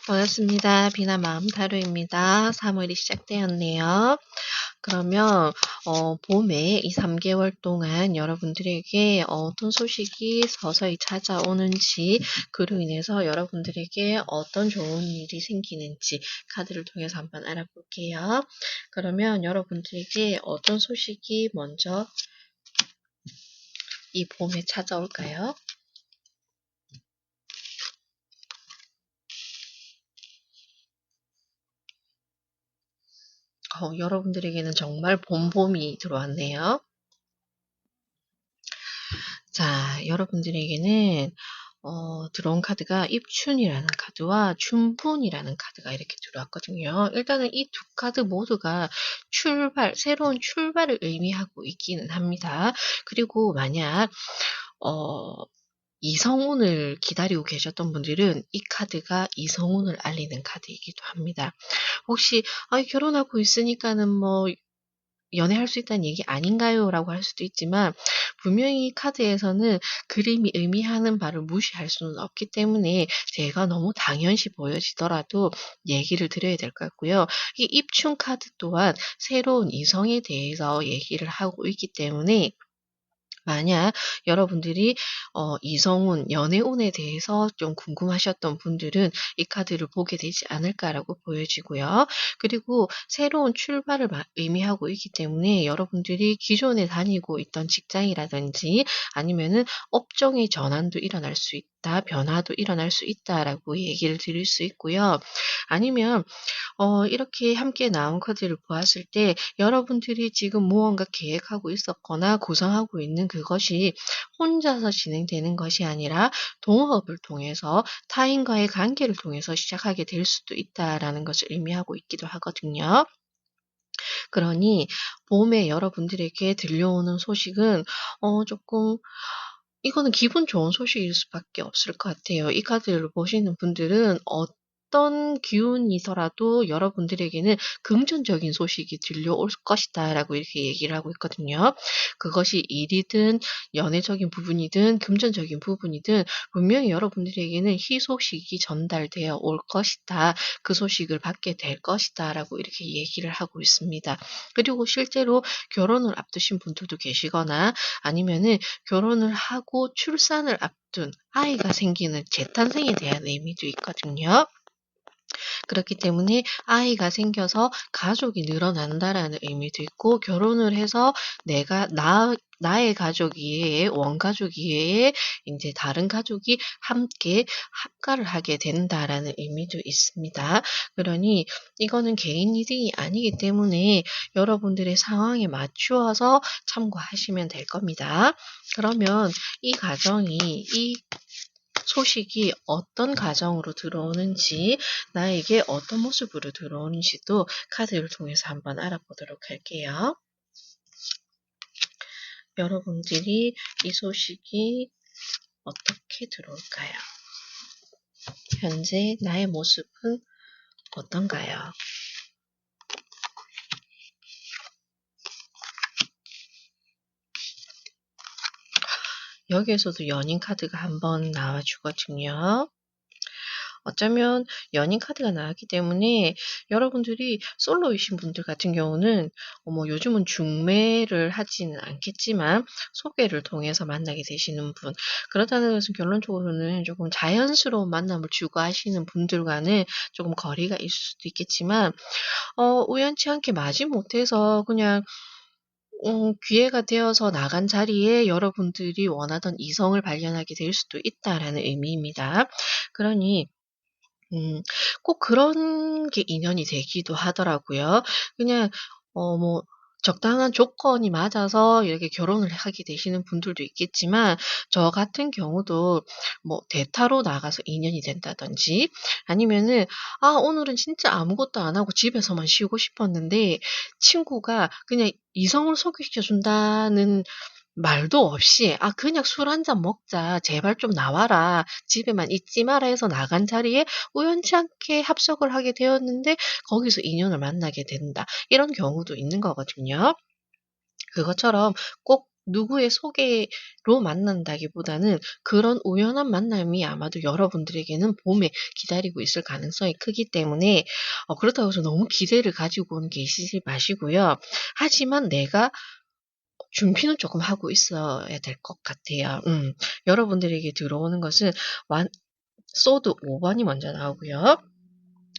반갑습니다. 비나 마음 타로입니다. 3월이 시작되었네요. 그러면 봄에 이 3개월 동안 여러분들에게 어떤 소식이 서서히 찾아오는지, 그로 인해서 여러분들에게 어떤 좋은 일이 생기는지 카드를 통해서 한번 알아볼게요. 그러면 여러분들에게 어떤 소식이 먼저 이 봄에 찾아올까요? 여러분들에게는 정말 봄봄이 들어왔네요. 자, 여러분들에게는 들어온 카드가 입춘이라는 카드와 춘분이라는 카드가 이렇게 들어왔거든요. 일단은 이 두 카드 모두가 출발, 새로운 출발을 의미하고 있기는 합니다. 그리고 만약 어, 이성운을 기다리고 계셨던 분들은 이 카드가 이성운을 알리는 카드이기도 합니다. 혹시 결혼하고 있으니까는 뭐 연애할 수 있다는 얘기 아닌가요? 라고 할 수도 있지만, 분명히 카드에서는 그림이 의미하는 바를 무시할 수는 없기 때문에 제가 너무 당연시 보여지더라도 얘기를 드려야 될 것 같고요. 이 입춘 카드 또한 새로운 이성에 대해서 얘기를 하고 있기 때문에, 만약 여러분들이 이성운, 연애운에 대해서 좀 궁금하셨던 분들은 이 카드를 보게 되지 않을까라고 보여지고요. 그리고 새로운 출발을 의미하고 있기 때문에 여러분들이 기존에 다니고 있던 직장이라든지 아니면은 업종의 전환도 일어날 수 있다, 변화도 일어날 수 있다라고 얘기를 드릴 수 있고요. 아니면 이렇게 함께 나온 카드를 보았을 때 여러분들이 지금 무언가 계획하고 있었거나 구상하고 있는 그것이 혼자서 진행되는 것이 아니라 동업을 통해서 타인과의 관계를 통해서 시작하게 될 수도 있다라는 것을 의미하고 있기도 하거든요. 그러니 봄에 여러분들에게 들려오는 소식은 조금 이거는 기분 좋은 소식일 수밖에 없을 것 같아요. 이 카드를 보시는 분들은 어떤 기운이더라도 여러분들에게는 긍정적인 소식이 들려올 것이다라고 이렇게 얘기를 하고 있거든요. 그것이 일이든 연애적인 부분이든 금전적인 부분이든 분명히 여러분들에게는 희소식이 전달되어 올 것이다. 그 소식을 받게 될 것이다라고 이렇게 얘기를 하고 있습니다. 그리고 실제로 결혼을 앞두신 분들도 계시거나 아니면은 결혼을 하고 출산을 앞둔 아이가 생기는 재탄생에 대한 의미도 있거든요. 그렇기 때문에 아이가 생겨서 가족이 늘어난다라는 의미도 있고, 결혼을 해서 내가 나의 가족 이외에 원가족 이외에 인제 다른 가족이 함께 합가를 하게 된다라는 의미도 있습니다. 그러니 이거는 개인 리딩이 아니기 때문에 여러분들의 상황에 맞추어서 참고하시면 될 겁니다. 그러면 이 소식이 어떤 가정으로 들어오는지, 나에게 어떤 모습으로 들어오는지도 카드를 통해서 한번 알아보도록 할게요. 여러분들이 이 소식이 어떻게 들어올까요? 현재 나의 모습은 어떤가요? 여기에서도 연인 카드가 한번 나와주거든요. 어쩌면 연인 카드가 나왔기 때문에 여러분들이 솔로이신 분들 같은 경우는 요즘은 중매를 하지는 않겠지만 소개를 통해서 만나게 되시는 분, 그렇다는 것은 결론적으로는 조금 자연스러운 만남을 추구하시는 분들과는 조금 거리가 있을 수도 있겠지만, 우연치 않게 마지못해서 그냥 기회가 되어서 나간 자리에 여러분들이 원하던 이성을 발견하게 될 수도 있다라는 의미입니다. 그러니 꼭 그런 게 인연이 되기도 하더라고요. 그냥 뭐 적당한 조건이 맞아서 이렇게 결혼을 하게 되시는 분들도 있겠지만, 저 같은 경우도 뭐 대타로 나가서 인연이 된다든지, 아니면은 오늘은 진짜 아무것도 안 하고 집에서만 쉬고 싶었는데 친구가 그냥 이성을 소개시켜 준다는 말도 없이 그냥 술 한잔 먹자. 제발 좀 나와라. 집에만 있지 마라." 해서 나간 자리에 우연치 않게 합석을 하게 되었는데 거기서 인연을 만나게 된다. 이런 경우도 있는 거거든요. 그것처럼 꼭 누구의 소개로 만난다기보다는 그런 우연한 만남이 아마도 여러분들에게는 봄에 기다리고 있을 가능성이 크기 때문에 그렇다고 해서 너무 기대를 가지고 계시지 마시고요. 하지만 내가 준비는 조금 하고 있어야 될 것 같아요. 여러분들에게 들어오는 것은 완 소드 5번이 먼저 나오고요.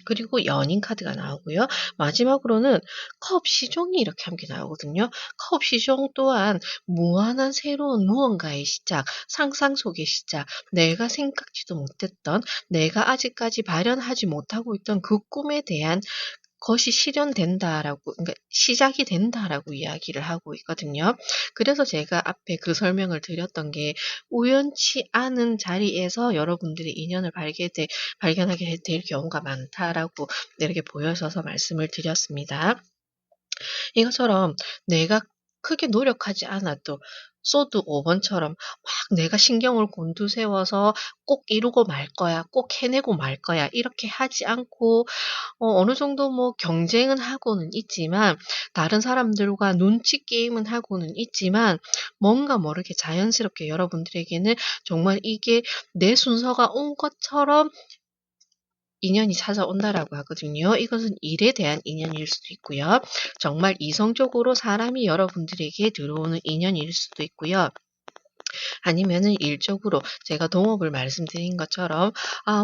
그리고 연인 카드가 나오고요. 마지막으로는 컵 시종이 이렇게 함께 나오거든요. 컵 시종 또한 무한한 새로운 무언가의 시작, 상상 속의 시작, 내가 생각지도 못했던, 내가 아직까지 발현하지 못하고 있던 그 꿈에 대한 것이 실현된다라고, 그러니까 시작이 된다라고 이야기를 하고 있거든요. 그래서 제가 앞에 그 설명을 드렸던 게 우연치 않은 자리에서 여러분들이 인연을 발견하게 될 경우가 많다라고 이렇게 보여져서 말씀을 드렸습니다. 이것처럼 내가 크게 노력하지 않아도 소드 5번처럼 막 내가 신경을 곤두세워서 꼭 이루고 말 거야, 꼭 해내고 말 거야, 이렇게 하지 않고 어느 정도 뭐 경쟁은 하고는 있지만 다른 사람들과 눈치 게임은 하고는 있지만 뭔가 모르게 자연스럽게 여러분들에게는 정말 이게 내 순서가 온 것처럼 인연이 찾아온다라고 하거든요. 이것은 일에 대한 인연일 수도 있고요. 정말 이성적으로 사람이 여러분들에게 들어오는 인연일 수도 있고요. 아니면은 일적으로 제가 동업을 말씀드린 것처럼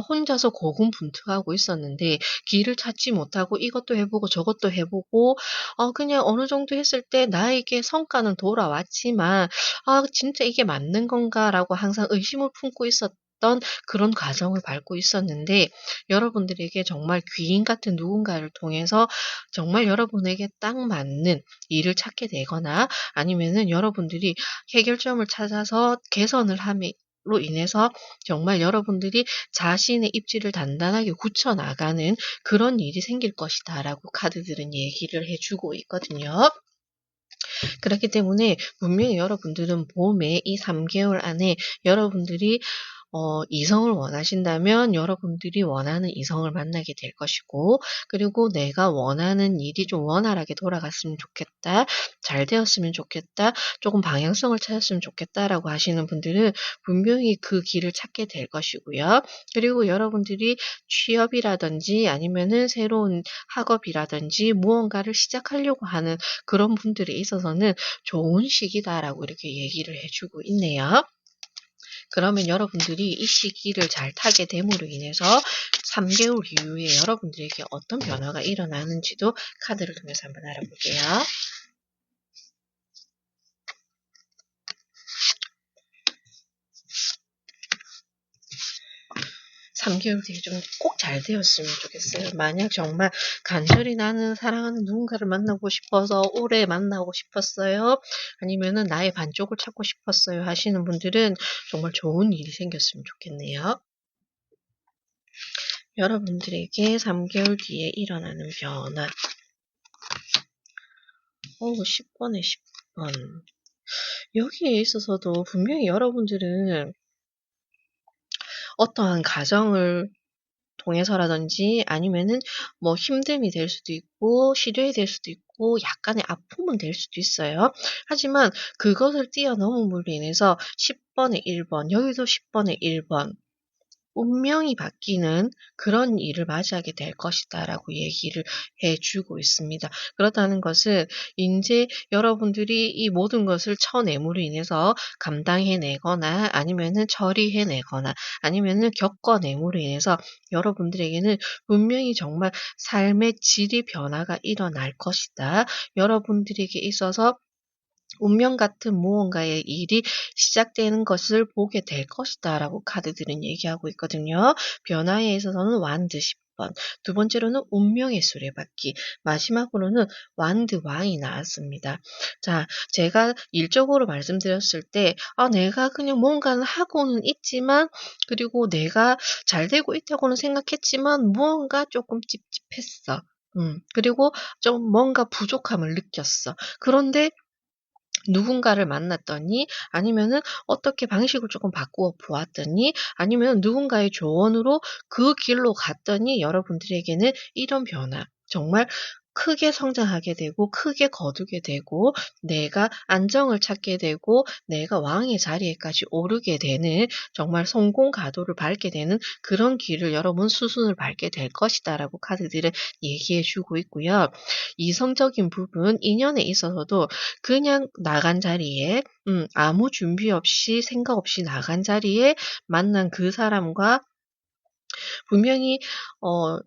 혼자서 고군분투하고 있었는데 길을 찾지 못하고 이것도 해 보고 저것도 해 보고 그냥 어느 정도 했을 때 나에게 성과는 돌아왔지만 '진짜 이게 맞는 건가?'라고 항상 의심을 품고 있었던 그런 과정을 밟고 있었는데 여러분들에게 정말 귀인 같은 누군가를 통해서 정말 여러분에게 딱 맞는 일을 찾게 되거나 아니면은 여러분들이 해결점을 찾아서 개선을 함으로 인해서 정말 여러분들이 자신의 입지를 단단하게 굳혀 나가는 그런 일이 생길 것이다라고 카드들은 얘기를 해 주고 있거든요. 그렇기 때문에 분명히 여러분들은 봄에 이 3개월 안에 여러분들이 이성을 원하신다면 여러분들이 원하는 이성을 만나게 될 것이고 그리고 '내가 원하는 일이 좀 원활하게 돌아갔으면 좋겠다. 잘 되었으면 좋겠다. 조금 방향성을 찾았으면 좋겠다.'라고 하시는 분들은 분명히 그 길을 찾게 될 것이고요. 그리고 여러분들이 취업이라든지 아니면은 새로운 학업이라든지 무언가를 시작하려고 하는 그런 분들에 있어서는 좋은 시기다라고 이렇게 얘기를 해 주고 있네요. 그러면 여러분들이 이 시기를 잘 타게 됨으로 인해서 3개월 이후에 여러분들에게 어떤 변화가 일어나는지도 카드를 통해서 한번 알아볼게요. 3개월 뒤에 좀 꼭 잘 되었으면 좋겠어요. 만약 정말 간절히 나는 사랑하는 누군가를 만나고 싶어서 오래 만나고 싶었어요. 아니면은 나의 반쪽을 찾고 싶었어요 하시는 분들은 정말 좋은 일이 생겼으면 좋겠네요. 여러분들에게 3개월 뒤에 일어나는 변화. 10번에 10번. 여기에 있어서도 분명히 여러분들은 어떠한 가정을 통해서라든지 아니면은 뭐 힘듦이 될 수도 있고 시련이 될 수도 있고 약간의 아픔은 될 수도 있어요. 하지만 그것을 뛰어넘음으로 인해서 10번에 1번, 여기도 10번에 1번 운명이 바뀌는 그런 일을 맞이하게 될 것이다라고 얘기를 해 주고 있습니다. 그렇다는 것은 인제 여러분들이 이 모든 것을 쳐냄으로 인해서 감당해 내거나 아니면은 처리해 내거나 아니면은 겪어냄으로 인해서 여러분들에게는 분명히 정말 삶의 질의 변화가 일어날 것이다. 여러분들에게 있어서 운명 같은 무언가의 일이 시작되는 것을 보게 될 것이다라고 카드들은 얘기하고 있거든요. 변화에 있어서는 완드 10번, 두 번째로는 운명의 수레바퀴, 마지막으로는 완드 왕이 나왔습니다. 자, 제가 일적으로 말씀드렸을 때 내가 그냥 뭔가는 하고는 있지만 그리고 내가 잘 되고 있다고는 생각했지만 무언가 조금 찝찝했어. 그리고 좀 뭔가 부족함을 느꼈어. 그런데 누군가를 만났더니 아니면은 어떻게 방식을 조금 바꾸어 보았더니 아니면 누군가의 조언으로 그 길로 갔더니 여러분들에게는 이런 변화 정말 크게 성장하게 되고 크게 거두게 되고 내가 안정을 찾게 되고 내가 왕의 자리에까지 오르게 되는 정말 성공 가도를 밟게 되는 그런 길을 여러분 수순을 밟게 될 것이다라고 카드들은 얘기해 주고 있고요. 이성적인 부분, 인연에 있어서도 그냥 나간 자리에 아무 준비 없이 생각 없이 나간 자리에 만난 그 사람과 분명히 어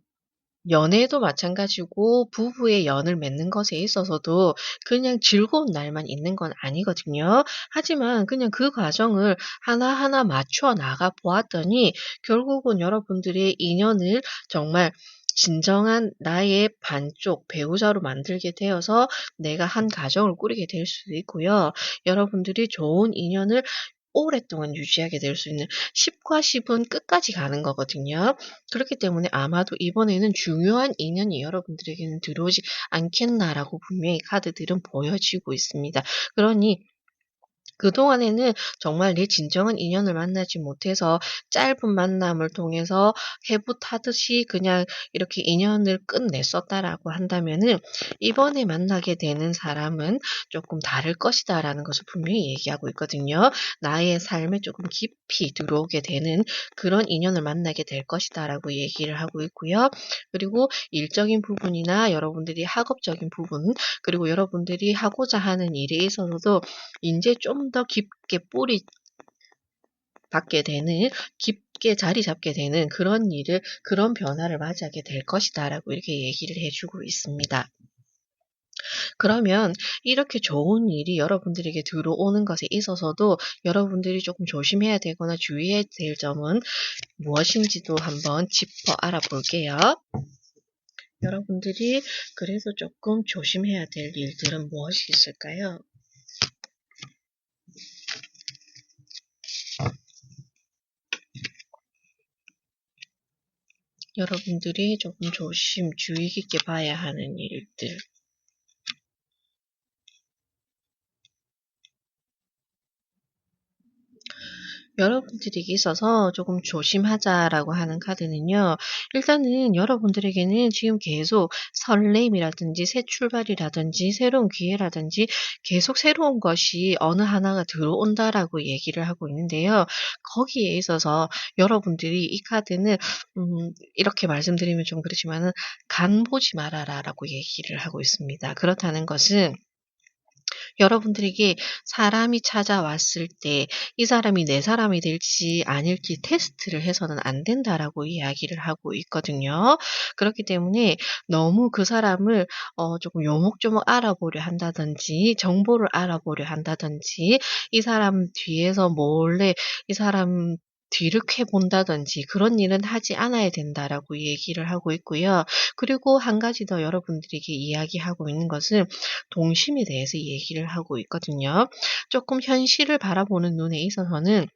연애도 마찬가지고 부부의 연을 맺는 것에 있어서도 그냥 즐거운 날만 있는 건 아니거든요. 하지만 그냥 그 과정을 하나하나 맞춰 나가 보았더니 결국은 여러분들의 인연을 정말 진정한 나의 반쪽 배우자로 만들게 되어서 내가 한 가정을 꾸리게 될 수도 있고요. 여러분들이 좋은 인연을 오랫동안 유지하게 될 수 있는 10과 10은 끝까지 가는 거거든요. 그렇기 때문에 아마도 이번에는 중요한 인연이 여러분들에게는 들어오지 않겠나라고 분명히 카드들은 보여지고 있습니다. 그러니 그동안에는 정말 내 진정한 인연을 만나지 못해서 짧은 만남을 통해서 해붓하듯이 그냥 이렇게 인연을 끝냈었다라고 한다면은 이번에 만나게 되는 사람은 조금 다를 것이다라는 것을 분명히 얘기하고 있거든요. 나의 삶에 조금 깊이 들어오게 되는 그런 인연을 만나게 될 것이다라고 얘기를 하고 있고요. 그리고 일적인 부분이나 여러분들이 학업적인 부분, 그리고 여러분들이 하고자 하는 일에 있어서도 인제 좀 더 깊게 뿌리 받게 되는, 깊게 자리 잡게 되는 그런 일을, 그런 변화를 맞이하게 될 것이다라고 이렇게 얘기를 해 주고 있습니다. 그러면 이렇게 좋은 일이 여러분들에게 들어오는 것에 있어서도 여러분들이 조금 조심해야 되거나 주의해야 될 점은 무엇인지도 한번 짚어 알아볼게요. 여러분들이 그래서 조금 조심해야 될 일들은 무엇이 있을까요? 여러분들이 조금 주의 깊게 봐야 하는 일들. 여러분들에게 있어서 조금 조심하자라고 하는 카드는요. 일단은 여러분들에게는 지금 계속 설렘이라든지 새 출발이라든지 새로운 기회라든지 계속 새로운 것이 어느 하나가 들어온다라고 얘기를 하고 있는데요. 거기에 있어서 여러분들이 이 카드는 이렇게 말씀드리면 좀 그렇지만은 간 보지 말아라라고 얘기를 하고 있습니다. 그렇다는 것은 여러분들에게 사람이 찾아왔을 때 이 사람이 내 사람이 될지 아닐지 테스트를 해서는 안 된다라고 이야기를 하고 있거든요. 그렇기 때문에 너무 그 사람을 조금 요목조목 알아보려 한다든지 정보를 알아보려 한다든지 이 사람 뒤에서 몰래 이 사람 뒤를 캐본다든지 그런 일은 하지 않아야 된다라고 얘기를 하고 있고요. 그리고 한 가지 더 여러분들에게 이야기하고 있는 것은 동심에 대해서 얘기를 하고 있거든요. 조금 현실을 바라보는 눈에 있어서는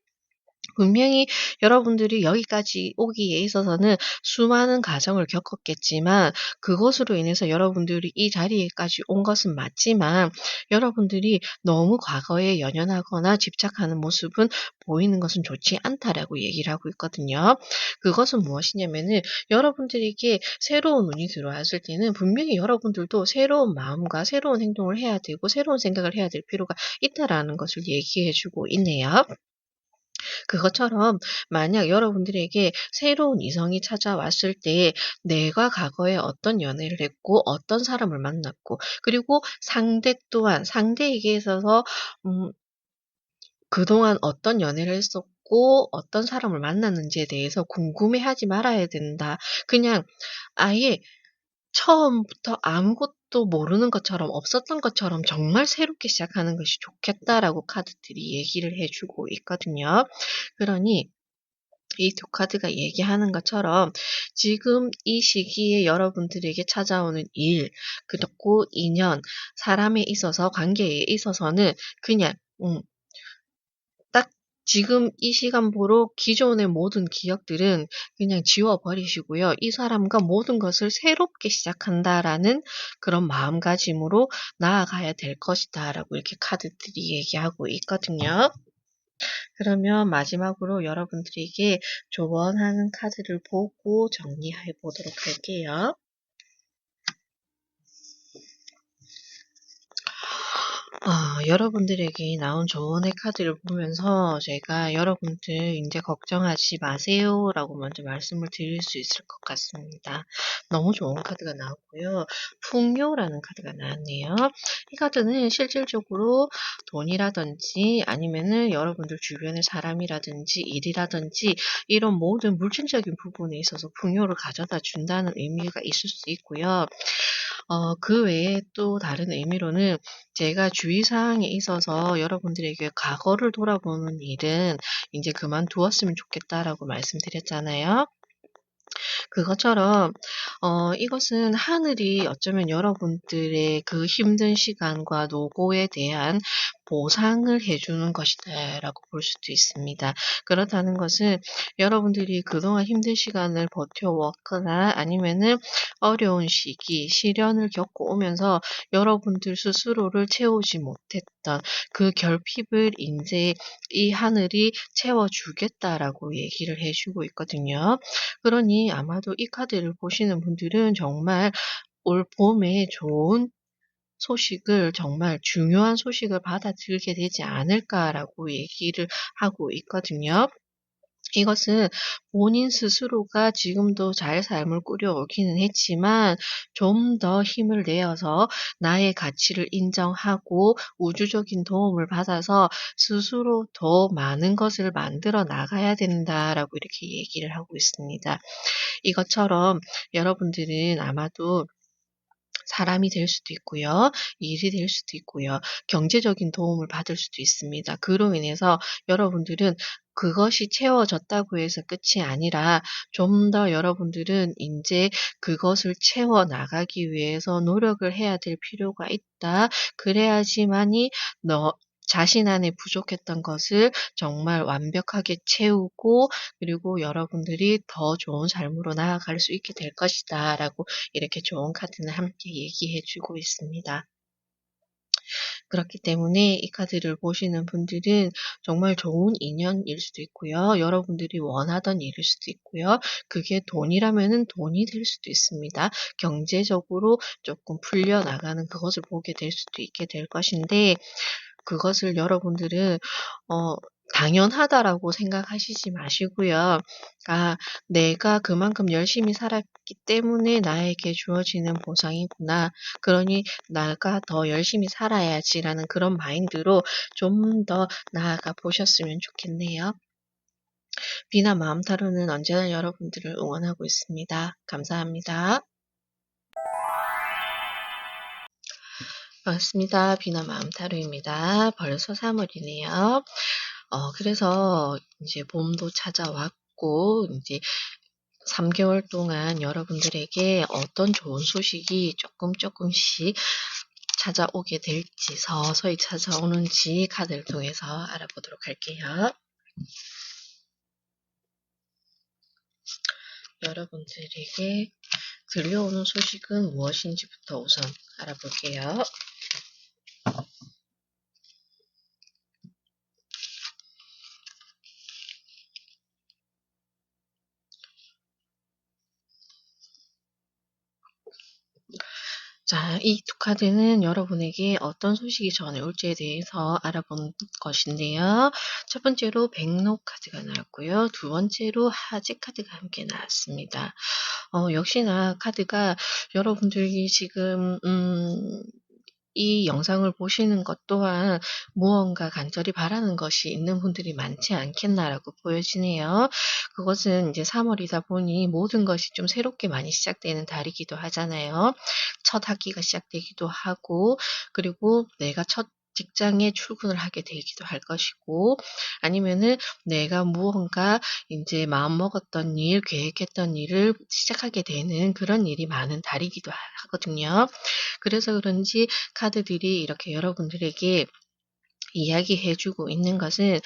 분명히 여러분들이 여기까지 오기에 있어서는 수많은 과정을 겪었겠지만 그것으로 인해서 여러분들이 이 자리에까지 온 것은 맞지만 여러분들이 너무 과거에 연연하거나 집착하는 모습은 보이는 것은 좋지 않다라고 얘기를 하고 있거든요. 그것은 무엇이냐면은 여러분들에게 새로운 운이 들어왔을 때는 분명히 여러분들도 새로운 마음과 새로운 행동을 해야 되고 새로운 생각을 해야 될 필요가 있다라는 것을 얘기해 주고 있네요. 그것처럼 만약 여러분들에게 새로운 이성이 찾아왔을 때 내가 과거에 어떤 연애를 했고 어떤 사람을 만났고 그리고 상대 또한 상대에게 있어서 음 그동안 어떤 연애를 했었고 어떤 사람을 만났는지에 대해서 궁금해하지 말아야 된다. 그냥 아예 처음부터 아무것도 모르는 것처럼 없었던 것처럼 정말 새롭게 시작하는 것이 좋겠다라고 카드들이 얘기를 해 주고 있거든요. 그러니 이 두 카드가 얘기하는 것처럼 지금 이 시기에 여러분들에게 찾아오는 일, 그리고 인연, 사람에 있어서 관계에 있어서는 그냥 딱 지금 이 시간부로 기존의 모든 기억들은 그냥 지워 버리시고요. 이 사람과 모든 것을 새롭게 시작한다라는 그런 마음가짐으로 나아가야 될 것이다라고 이렇게 카드들이 얘기하고 있거든요. 그러면 마지막으로 여러분들에게 조언하는 카드를 보고 정리해 보도록 할게요. 여러분들에게 나온 조언의 카드를 보면서 제가 여러분들 이제 걱정하지 마세요라고 먼저 말씀을 드릴 수 있을 것 같습니다. 너무 좋은 카드가 나왔고요. 풍요라는 카드가 나왔네요. 이 카드는 실질적으로 돈이라든지 아니면은 여러분들 주변의 사람이라든지 일이라든지 이런 모든 물질적인 부분에 있어서 풍요를 가져다 준다는 의미가 있을 수 있고요. 그 외에 또 다른 의미로는 제가 주의사항에 있어서 여러분들에게 과거를 돌아보는 일은 이제 그만두었으면 좋겠다라고 말씀드렸잖아요. 그것처럼 이것은 하늘이 어쩌면 여러분들의 그 힘든 시간과 노고에 대한 보상을 해주는 것이다라고 볼 수도 있습니다. 그렇다는 것은 여러분들이 그동안 힘든 시간을 버텨왔거나 아니면은 어려운 시기, 시련을 겪고 오면서 여러분들 스스로를 채우지 못했던 그 결핍을 이제 이 하늘이 채워주겠다라고 얘기를 해주고 있거든요. 그러니 아마도 이 카드를 보시는 분들은 정말 올 봄에 좋은 소식을 정말 중요한 소식을 받아들게 되지 않을까라고 얘기를 하고 있거든요. 이것은 본인 스스로가 지금도 잘 삶을 꾸려오기는 했지만 좀 더 힘을 내어서 나의 가치를 인정하고 우주적인 도움을 받아서 스스로 더 많은 것을 만들어 나가야 된다라고 이렇게 얘기를 하고 있습니다. 이것처럼 여러분들은 아마도 사람이 될 수도 있고요. 일이 될 수도 있고요. 경제적인 도움을 받을 수도 있습니다. 그로 인해서 여러분들은 그것이 채워졌다고 해서 끝이 아니라 좀 더 여러분들은 인제 그것을 채워 나가기 위해서 노력을 해야 될 필요가 있다. 그래야지만이 너 자신 안에 부족했던 것을 정말 완벽하게 채우고 그리고 여러분들이 더 좋은 삶으로 나아갈 수 있게 될 것이다라고 이렇게 좋은 카드는 함께 얘기해 주고 있습니다. 그렇기 때문에 이 카드를 보시는 분들은 정말 좋은 인연일 수도 있고요. 여러분들이 원하던 일일 수도 있고요. 그게 돈이라면은 돈이 될 수도 있습니다. 경제적으로 조금 풀려나가는 그것을 보게 될 수도 있게 될 것인데 그것을 여러분들은 어 당연하다라고 생각하시지 마시고요. '아 내가 그만큼 열심히 살았기 때문에 나에게 주어지는 보상이구나. 그러니 내가 더 열심히 살아야지.'라는 그런 마인드로 좀 더 나아가 보셨으면 좋겠네요. 비나 마음 타로는 언제나 여러분들을 응원하고 있습니다. 감사합니다. 반갑습니다. 비나 마음 타로입니다. 벌써 3 월이네요. 그래서 이제 봄도 찾아왔고 인제 3 개월 동안 여러분들에게 어떤 좋은 소식이 쪼끔씩 찾아오게 될지 서서히 찾아오는지 카드를 통해서 알아보도록 할게요. 여러분들에게 들려오는 소식은 무엇인지부터 우선 알아볼게요. 자, 이 두 카드는 여러분에게 어떤 소식이 전해올지에 대해서 알아본 것인데요. 첫 번째로 백록 카드가 나왔고요. 두 번째로 하지 카드가 함께 나왔습니다. 역시나 카드가 여러분들이 지금 이 영상을 보시는 것 또한 무언가 간절히 바라는 것이 있는 분들이 많지 않겠나라고 보여지네요. 그것은 이제 3 월이다 보니 모든 것이 좀 새롭게 많이 시작되는 달이기도 하잖아요. 첫 학기가 시작되기도 하고 그리고 내가 첫 직장에 출근을 하게 되기도 할 것이고 아니면은 내가 무언가 인제 마음먹었던 일, 계획했던 일을 시작하게 되는 그런 일이 많은 달이기도 하거든요. 그래서 그런지 카드들이 이렇게 여러분들에게 이야기해 주고 있는 것은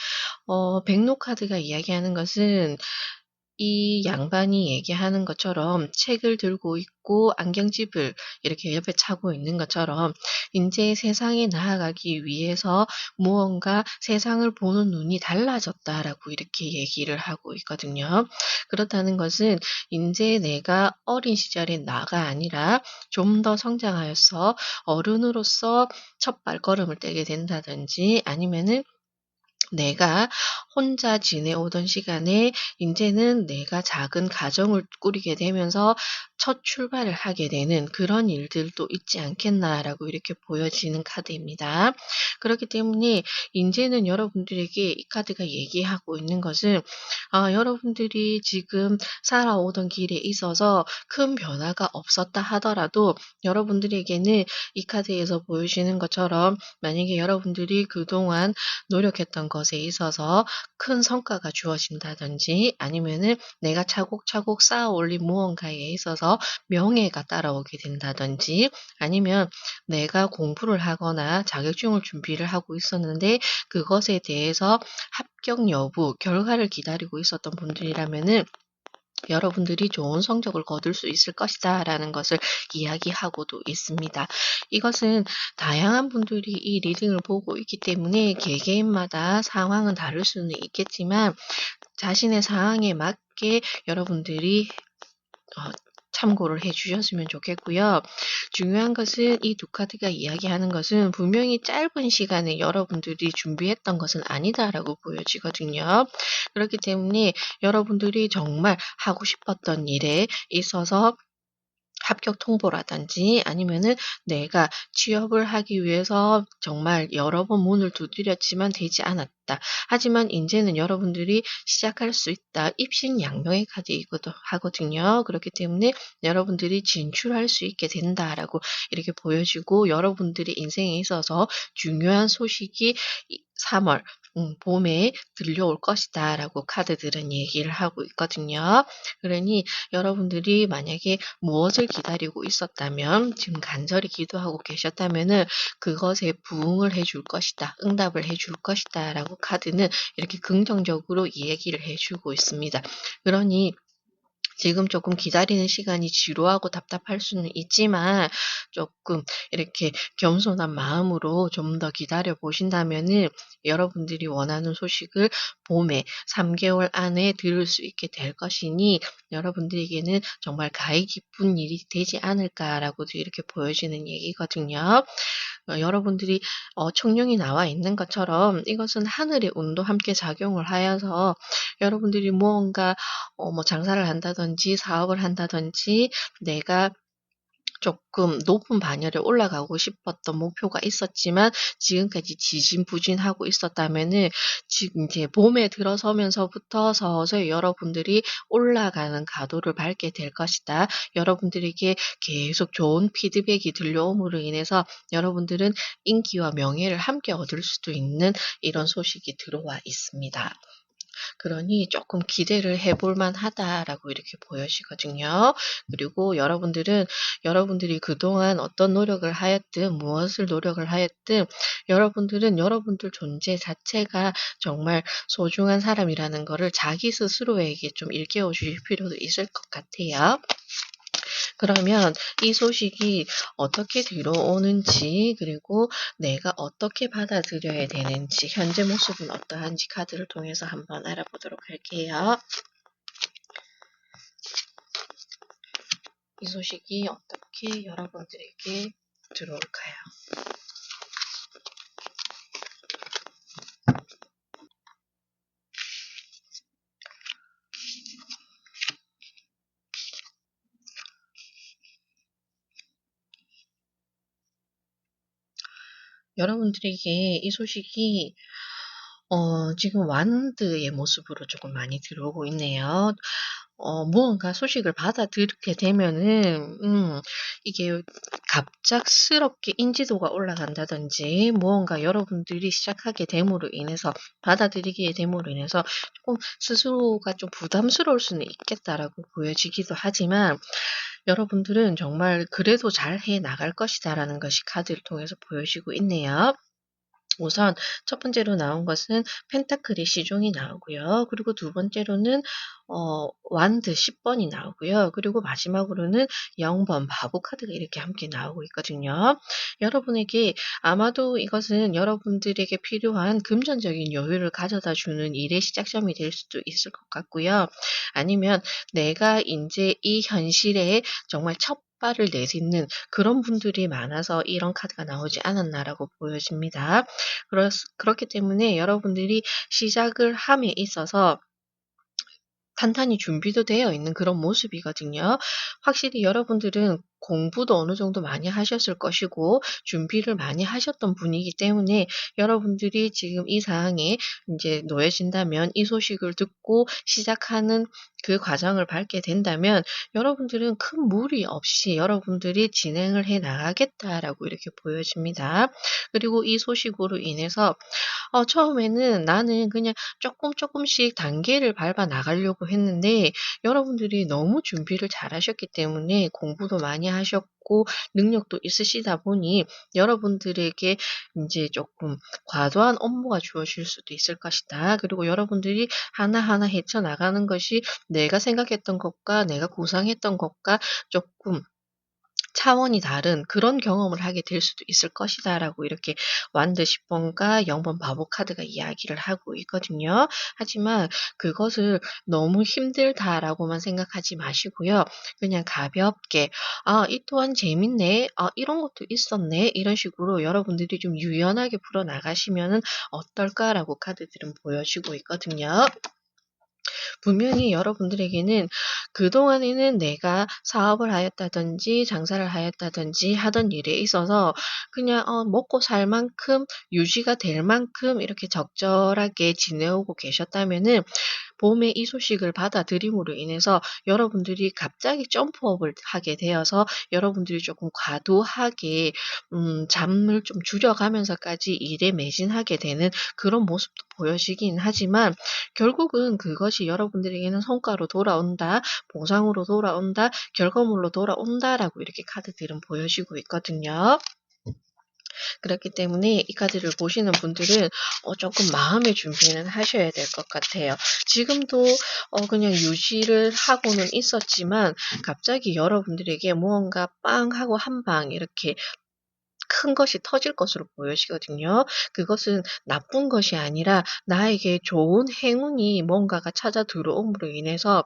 백록 카드가 이야기하는 것은 이 양반이 얘기하는 것처럼 책을 들고 있고 안경집을 이렇게 옆에 차고 있는 것처럼 인제 세상에 나아가기 위해서 무언가 세상을 보는 눈이 달라졌다라고 이렇게 얘기를 하고 있거든요. 그렇다는 것은 인제 내가 어린 시절의 나가 아니라 좀 더 성장하여서 어른으로서 첫 발걸음을 떼게 된다든지 아니면은 내가 혼자 지내오던 시간에 인제는 내가 작은 가정을 꾸리게 되면서 첫 출발을 하게 되는 그런 일들도 있지 않겠나라고 이렇게 보여지는 카드입니다. 그렇기 때문에 인제는 여러분들에게 이 카드가 얘기하고 있는 것은 여러분들이 지금 살아오던 길에 있어서 큰 변화가 없었다 하더라도 여러분들에게는 이 카드에서 보여지는 것처럼 만약에 여러분들이 그동안 노력했던 것에 있어서 큰 성과가 주어진다든지 아니면은 내가 차곡차곡 쌓아 올린 무언가에 있어서 명예가 따라오게 된다든지 아니면 내가 공부를 하거나 자격증을 준비를 하고 있었는데 그것에 대해서 합격 여부, 결과를 기다리고 있었던 분들이라면은 여러분들이 좋은 성적을 거둘 수 있을 것이다라는 것을 이야기하고도 있습니다. 이것은 다양한 분들이 이 리딩을 보고 있기 때문에 개개인마다 상황은 다를 수는 있겠지만 자신의 상황에 맞게 여러분들이 어 참고를 해 주셨으면 좋겠고요. 중요한 것은 이 두 카드가 이야기하는 것은 분명히 짧은 시간에 여러분들이 준비했던 것은 아니다라고 보여지거든요. 그렇기 때문에 여러분들이 정말 하고 싶었던 일에 있어서 합격 통보라든지 아니면은 내가 취업을 하기 위해서 정말 여러 번 문을 두드렸지만 되지 않았다. 하지만 인제는 여러분들이 시작할 수 있다. 입신양명의 카드이기도 하거든요. 그렇기 때문에 여러분들이 진출할 수 있게 된다라고 이렇게 보여지고 여러분들의 인생에 있어서 중요한 소식이 이 3 월 봄에 들려올 것이다라고 카드들은 얘기를 하고 있거든요. 그러니 여러분들이 만약에 무엇을 기다리고 있었다면 지금 간절히 기도하고 계셨다면은 그것에 부응을 해줄 것이다. 응답을 해줄 것이다라고 카드는 이렇게 긍정적으로 얘기를 해 주고 있습니다. 그러니 지금 조금 기다리는 시간이 지루하고 답답할 수는 있지만 조금 이렇게 겸손한 마음으로 좀 더 기다려 보신다면은 여러분들이 원하는 소식을 봄에 3 개월 안에 들을 수 있게 될 것이니 여러분들에게는 정말 가히 기쁜 일이 되지 않을까라고도 이렇게 보여지는 얘기거든요. 여러분들이 청룡이 나와 있는 것처럼 이것은 하늘의 운도 함께 작용을 하여서 여러분들이 무언가 뭐 장사를 한다든지 사업을 한다든지 내가 조금 높은 반열에 올라가고 싶었던 목표가 있었지만 지금까지 지진부진하고 있었다면은 지금 이제 봄에 들어서면서부터 서서히 여러분들이 올라가는 가도를 밟게 될 것이다. 여러분들에게 계속 좋은 피드백이 들려옴으로 인해서 여러분들은 인기와 명예를 함께 얻을 수도 있는 이런 소식이 들어와 있습니다. 그러니 조금 기대를 해볼 만하다라고 이렇게 보여지거든요. 그리고 여러분들은 여러분들이 그동안 어떤 노력을 하였든 무엇을 노력을 하였든 여러분들은 여러분들 존재 자체가 정말 소중한 사람이라는 거를 자기 스스로에게 좀 일깨워 주실 필요도 있을 것 같아요. 그러면 이 소식이 어떻게 들어오는지 그리고 내가 어떻게 받아들여야 되는지 현재 모습은 어떠한지 카드를 통해서 한번 알아보도록 할게요. 이 소식이 어떻게 여러분들에게 들어올까요? 여러분들에게 이 소식이 지금 완드의 모습으로 조금 많이 들어오고 있네요. 무언가 소식을 받아들이게 되면은 이게 갑작스럽게 인지도가 올라간다든지 무언가 여러분들이 시작하게 됨으로 인해서 받아들이게 됨으로 인해서 조금 스스로가 좀 부담스러울 수는 있겠다라고 보여지기도 하지만 여러분들은 정말 그래도 '잘해 나갈 것이다.'라는 것이 카드를 통해서 보여지고 있네요. 우선 첫 번째로 나온 것은 펜타클의 시종이 나오고요. 그리고 두 번째로는 완드 10번이 나오고요. 그리고 마지막으로는 0번 바보 카드가 이렇게 함께 나오고 있거든요. 여러분에게 아마도 이것은 여러분들에게 필요한 금전적인 여유를 가져다 주는 일의 시작점이 될 수도 있을 것 같고요. 아니면 내가 인제 이 현실에 정말 첫 발을 내딛는 그런 분들이 많아서 이런 카드가 나오지 않았나라고 보여집니다. 그렇기 때문에 여러분들이 시작을 함에 있어서 탄탄히 준비도 되어 있는 그런 모습이거든요. 확실히 여러분들은 공부도 어느 정도 많이 하셨을 것이고 준비를 많이 하셨던 분이기 때문에 여러분들이 지금 이 상황에 인제 놓여진다면 이 소식을 듣고 시작하는 그 과정을 밟게 된다면 여러분들은 큰 무리 없이 여러분들이 진행을 해 나가겠다라고 이렇게 보여집니다. 그리고 이 소식으로 인해서 처음에는 나는 그냥 쪼끔씩 단계를 밟아 나가려고 했는데 여러분들이 너무 준비를 잘하셨기 때문에 공부도 많이 하셨고 능력도 있으시다 보니 여러분들에게 인제 쪼끔 과도한 업무가 주어질 수도 있을 것이다. 그리고 여러분들이 하나하나 헤쳐나가는 것이 내가 생각했던 것과 내가 구상했던 것과 쪼끔 차원이 다른 그런 경험을 하게 될 수도 있을 것이다라고 이렇게 완드 10번과 0번 바보 카드가 이야기를 하고 있거든요. 하지만 그것을 너무 힘들다라고만 생각하지 마시고요. 그냥 가볍게 '아 이 또한 재밌네. 아 이런 것도 있었네.' 이런 식으로 여러분들이 좀 유연하게 풀어나가시면은 어떨까라고 카드들은 보여주고 있거든요. 분명히 여러분들에게는 그동안에는 내가 사업을 하였다든지 장사를 하였다든지 하던 일에 있어서 그냥 먹고 살 만큼 유지가 될 만큼 이렇게 적절하게 지내오고 계셨다면은 봄에 이 소식을 받아들임으로 인해서 여러분들이 갑자기 점프업을 하게 되어서 여러분들이 조금 과도하게 잠을 좀 줄여가면서까지 일에 매진하게 되는 그런 모습도 보여지긴 하지만 결국은 그것이 여러분들에게는 성과로 돌아온다, 보상으로 돌아온다, 결과물로 돌아온다라고 이렇게 카드들은 보여지고 있거든요. 그렇기 때문에 이 카드를 보시는 분들은 조금 마음의 준비는 하셔야 될 것 같아요. 지금도 그냥 유지를 하고는 있었지만 갑자기 여러분들에게 무언가 빵 하고 한 방 이렇게 큰 것이 터질 것으로 보여지거든요. 그것은 나쁜 것이 아니라 나에게 좋은 행운이 뭔가가 찾아 들어옴으로 인해서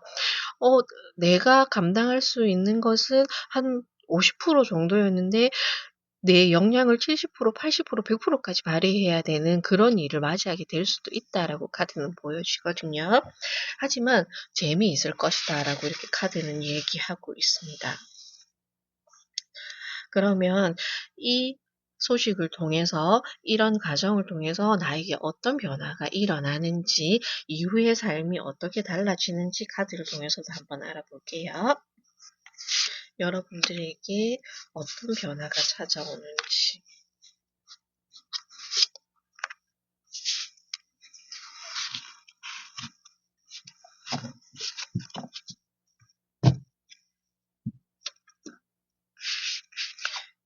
어 내가 감당할 수 있는 것은 한 50% 정도였는데 내 역량을 70% 80% 100% 까지 발휘해야 되는 그런 일을 맞이하게 될 수도 있다라고 카드는 보여지거든요. 하지만 "재미있을 것이다."라고 이렇게 카드는 얘기하고 있습니다. 그러면 이 소식을 통해서 이런 과정을 통해서 나에게 어떤 변화가 일어나는지 이후의 삶이 어떻게 달라지는지 카드를 통해서도 한번 알아볼게요. 여러분들에게 어떤 변화가 찾아오는지.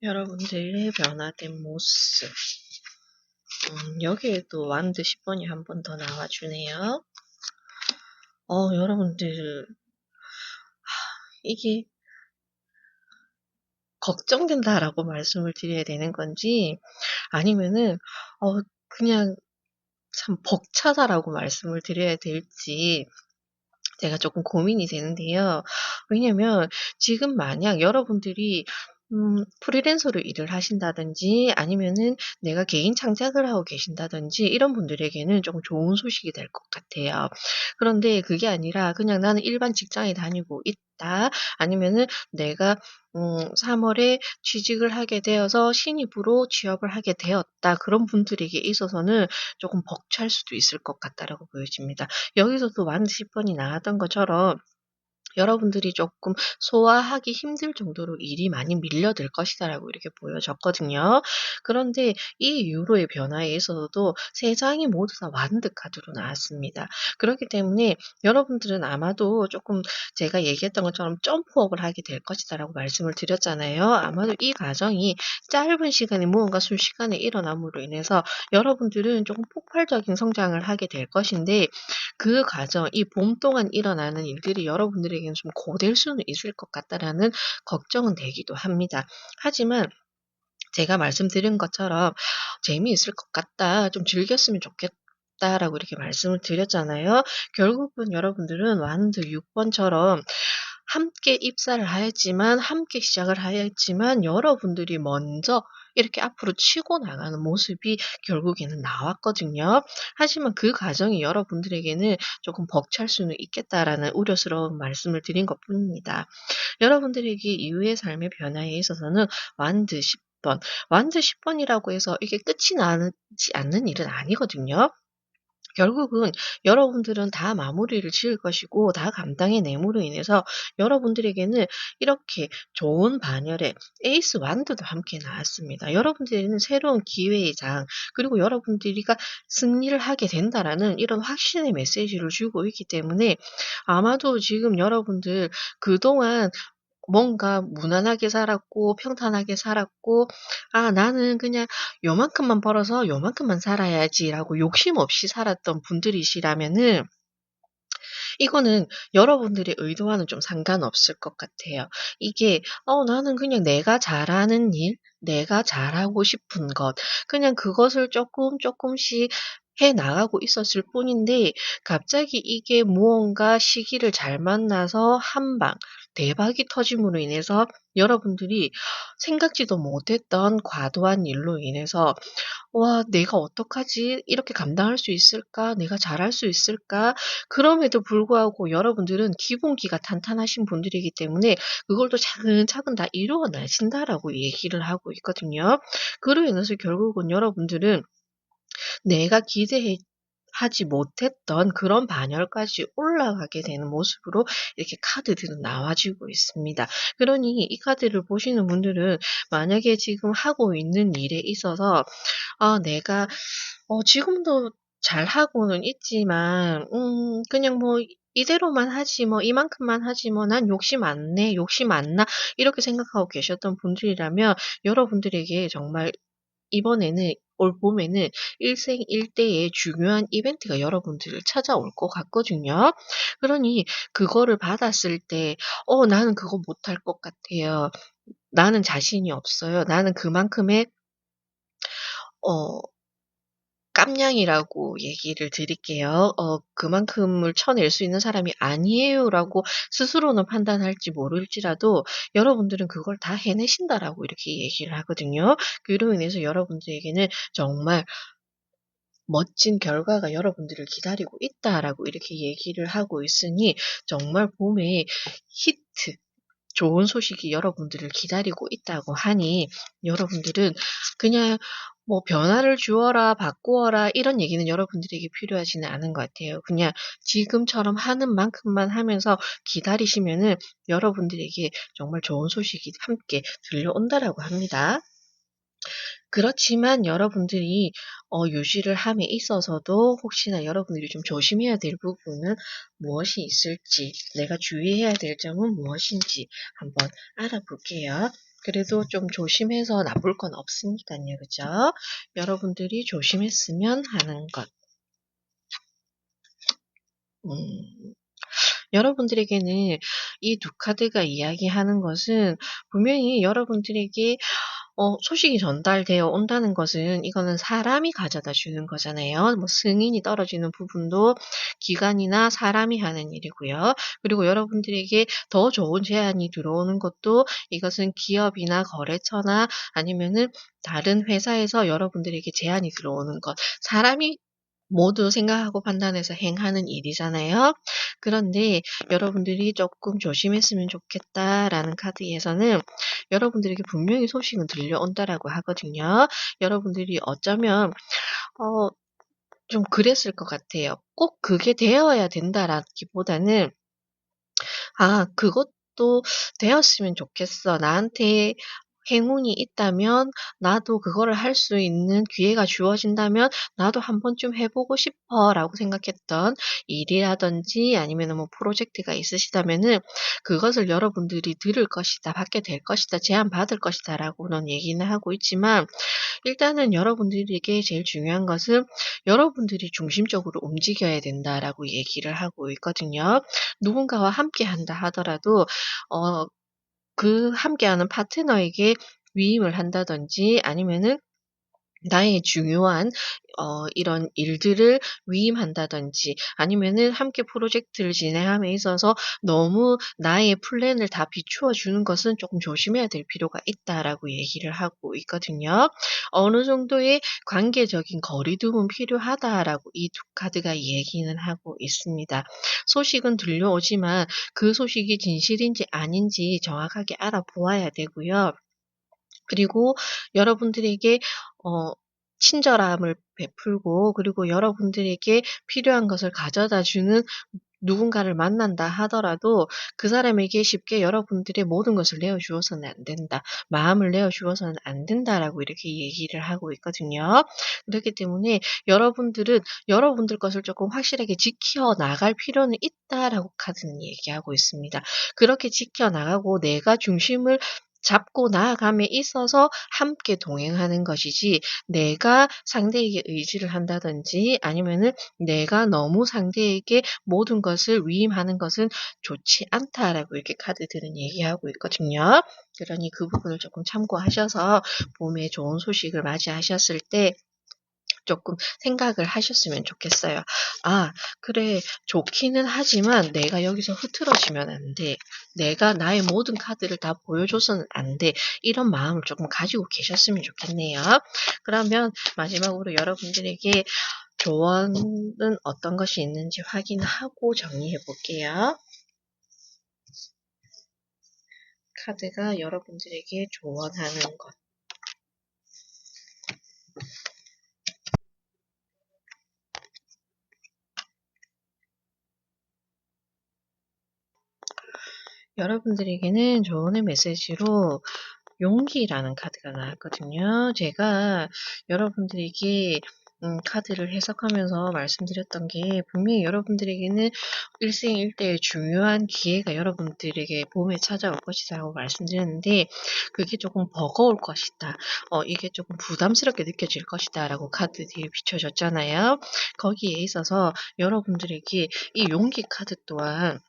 여러분들의 변화된 모습. 여기에도 완드 10번이 한 번 더 나와주네요. 여러분들, 이게 걱정된다라고 말씀을 드려야 되는 건지, 아니면은, 그냥 참 벅차다라고 말씀을 드려야 될지, 제가 조금 고민이 되는데요. 왜냐면 지금 만약 여러분들이 프리랜서로 일을 하신다든지 아니면은 내가 개인 창작을 하고 계신다든지 이런 분들에게는 조금 좋은 소식이 될 것 같아요. 그런데 그게 아니라 그냥 '나는 일반 직장에 다니고 있다.' 아니면은 '내가 3 월에 취직을 하게 되어서 신입으로 취업을 하게 되었다.' 그런 분들에게 있어서는 조금 벅찰 수도 있을 것 같다라고 보여집니다. 여기서도 완 10번이 나왔던 것처럼 여러분들이 조금 소화하기 힘들 정도로 일이 많이 밀려들 것이다라고 이렇게 보여졌거든요. 그런데 이 유로의 변화에 있어서도 세 장이 모두 다 와인드 카드로 나왔습니다. 그렇기 때문에 여러분들은 아마도 조금 제가 얘기했던 것처럼 점프업을 하게 될 것이다라고 말씀을 드렸잖아요. 아마도 이 과정이 짧은 시간에 무언가 순식간에 일어남으로 인해서 여러분들은 조금 폭발적인 성장을 하게 될 것인데 그 과정, 이 봄 동안 일어나는 일들이 여러분들에게는 좀 고될 수는 있을 것 같다라는 걱정은 되기도 합니다. 하지만 제가 말씀드린 것처럼 "재미있을 것 같다. 좀 즐겼으면 좋겠다."라고 이렇게 말씀을 드렸잖아요. 결국은 여러분들은 완드 6 번처럼 함께 입사를 하였지만 함께 시작을 하였지만 여러분들이 먼저 이렇게 앞으로 치고 나가는 모습이 결국에는 나왔거든요. 하지만 그 과정이 여러분들에게는 조금 벅찰 수는 있겠다라는 우려스러운 말씀을 드린 것뿐입니다. 여러분들에게 이후의 삶의 변화에 있어서는 완드 10 번, 완드 10 번이라고 해서 이게 끝이 나지 않는 일은 아니거든요. 결국은 여러분들은 다 마무리를 지을 것이고 다 감당해 nem으로 인해서 여러분들에게는 이렇게 좋은 반열에 에이스 완드도 함께 나왔습니다. 여러분들에게는 새로운 기회의 장 그리고 여러분들이가 승리를 하게 된다라는 이런 확신의 메시지를 주고 있기 때문에 아마도 지금 여러분들 그동안 뭔가 무난하게 살았고 평탄하게 살았고 '아 나는 그냥 요만큼만 벌어서 요만큼만 살아야지.'라고 욕심 없이 살았던 분들이시라면은 이거는 여러분들의 의도와는 좀 상관없을 것 같아요. 이게 나는 그냥 내가 잘하는 일, 내가 잘하고 싶은 것 그냥 그것을 쪼끔씩 해 나가고 있었을 뿐인데 갑자기 이게 무언가 시기를 잘 만나서 한 방 대박이 터짐으로 인해서 여러분들이 생각지도 못했던 과도한 일로 인해서 '와 내가 어떡하지? 이렇게 감당할 수 있을까? 내가 잘할 수 있을까?' 그럼에도 불구하고 여러분들은 기본기가 탄탄하신 분들이기 때문에 그걸 또 차근차근 다 이루어 내신다라고 얘기를 하고 있거든요. 그로 인해서 결국은 여러분들은 내가 기대해 하지 못했던 그런 반열까지 올라가게 되는 모습으로 이렇게 카드들은 나와지고 있습니다. 그러니 이 카드를 보시는 분들은 만약에 지금 하고 있는 일에 있어서 '아 내가 지금도 잘하고는 있지만 그냥 뭐 이대로만 하지 뭐 이만큼만 하지 뭐 난 욕심 안 내. 욕심 안 나.' 이렇게 생각하고 계셨던 분들이라면 여러분들에게 정말 이번에는 올 봄에는 일생일대의 중요한 이벤트가 여러분들을 찾아올 것 같거든요. 그러니 그거를 받았을 때 나는 그거 못할 것 같아요. 나는 자신이 없어요. 나는 그만큼의 어 깜냥이라고 얘기를 드릴게요. 그만큼을 쳐낼 수 있는 사람이 아니에요라고 스스로는 판단할지 모를지라도 여러분들은 그걸 다 해내신다라고 이렇게 얘기를 하거든요. 그로 인해서 여러분들에게는 정말 멋진 결과가 여러분들을 기다리고 있다라고 이렇게 얘기를 하고 있으니 정말 봄에 히트 좋은 소식이 여러분들을 기다리고 있다고 하니 여러분들은 그냥 뭐 "변화를 주어라. 바꾸어라." 이런 얘기는 여러분들에게 필요하지는 않은 것 같아요. 그냥 지금처럼 하는 만큼만 하면서 기다리시면은 여러분들에게 정말 좋은 소식이 함께 들려온다라고 합니다. 그렇지만 여러분들이 유지를 함에 있어서도 혹시나 여러분들이 좀 조심해야 될 부분은 무엇이 있을지, 내가 주의해야 될 점은 무엇인지 한번 알아볼게요. 그래도 좀 조심해서 나쁠 건 없으니깐요. 그죠? 여러분들이 조심했으면 하는 것. 음. 여러분들에게는 이 두 카드가 이야기하는 것은 분명히 여러분들에게 소식이 전달되어 온다는 것은 이거는 사람이 가져다 주는 거잖아요. 뭐 승인이 떨어지는 부분도 기관이나 사람이 하는 일이고요. 그리고 여러분들에게 더 좋은 제안이 들어오는 것도 이것은 기업이나 거래처나 아니면은 다른 회사에서 여러분들에게 제안이 들어오는 것. 사람이 모두 생각하고 판단해서 행하는 일이잖아요. 그런데 여러분들이 조금 조심했으면 좋겠다.'라는 카드에서는 여러분들에게 분명히 소식은 들려온다라고 하거든요. 여러분들이 어쩌면 어 좀 그랬을 것 같아요. 꼭 그게 되어야 된다라기보다는 그것도 되었으면 좋겠어. 나한테 행운이 있다면 나도 그거를 할 수 있는 기회가 주어진다면 나도 한 번쯤 해 보고 싶어라고 생각했던 일이라든지 아니면은 뭐 프로젝트가 있으시다면은 그것을 여러분들이 들을 것이다, 받게 될 것이다, 제안받을 것이다라고는 얘기는 하고 있지만 일단은 여러분들에게 제일 중요한 것은 여러분들이 중심적으로 움직여야 된다라고 얘기를 하고 있거든요. 누군가와 함께 한다 하더라도 어 그 함께하는 파트너에게 위임을 한다든지 아니면은 나의 중요한 이런 일들을 위임한다든지 아니면은 함께 프로젝트를 진행함에 있어서 너무 나의 플랜을 다 비추어 주는 것은 조금 조심해야 될 필요가 있다라고 얘기를 하고 있거든요. 어느 정도의 관계적인 거리두음은 필요하다라고 이 두 카드가 얘기는 하고 있습니다. 소식은 들려오지만 그 소식이 진실인지 아닌지 정확하게 알아보아야 되고요. 그리고 여러분들에게 어 친절함을 베풀고 그리고 여러분들에게 필요한 것을 가져다 주는 누군가를 만난다 하더라도 그 사람에게 쉽게 여러분들의 모든 것을 내어 주어서는 안 된다. 마음을 내어 주어서는 안 된다라고 이렇게 얘기를 하고 있거든요. 그렇기 때문에 여러분들은 여러분들 것을 조금 확실하게 지켜 나갈 필요는 있다라고 카드는 얘기하고 있습니다. 그렇게 지켜 나가고 내가 중심을 잡고 나아감에 있어서 함께 동행하는 것이지 내가 상대에게 의지를 한다든지 아니면은 내가 너무 상대에게 모든 것을 위임하는 것은 좋지 않다라고 이렇게 카드들은 얘기하고 있거든요. 그러니 그 부분을 조금 참고하셔서 봄에 좋은 소식을 맞이하셨을 때 조금 생각을 하셨으면 좋겠어요. '아 그래 좋기는 하지만 내가 여기서 흐트러지면 안 돼. 내가 나의 모든 카드를 다 보여줘서는 안 돼.' 이런 마음을 조금 가지고 계셨으면 좋겠네요. 그러면 마지막으로 여러분들에게 조언은 어떤 것이 있는지 확인하고 정리해 볼게요. 카드가 여러분들에게 조언하는 것. 여러분들에게는 조언의 메시지로 용기라는 카드가 나왔거든요. 제가 여러분들에게 카드를 해석하면서 말씀드렸던 게 분명히 여러분들에게는 일생일대의 중요한 기회가 여러분들에게 봄에 찾아올 것이라고 말씀드렸는데 그게 조금 버거울 것이다. 이게 조금 부담스럽게 느껴질 것이다라고 카드들이 비춰졌잖아요. 거기에 있어서 여러분들에게 이 용기 카드 또한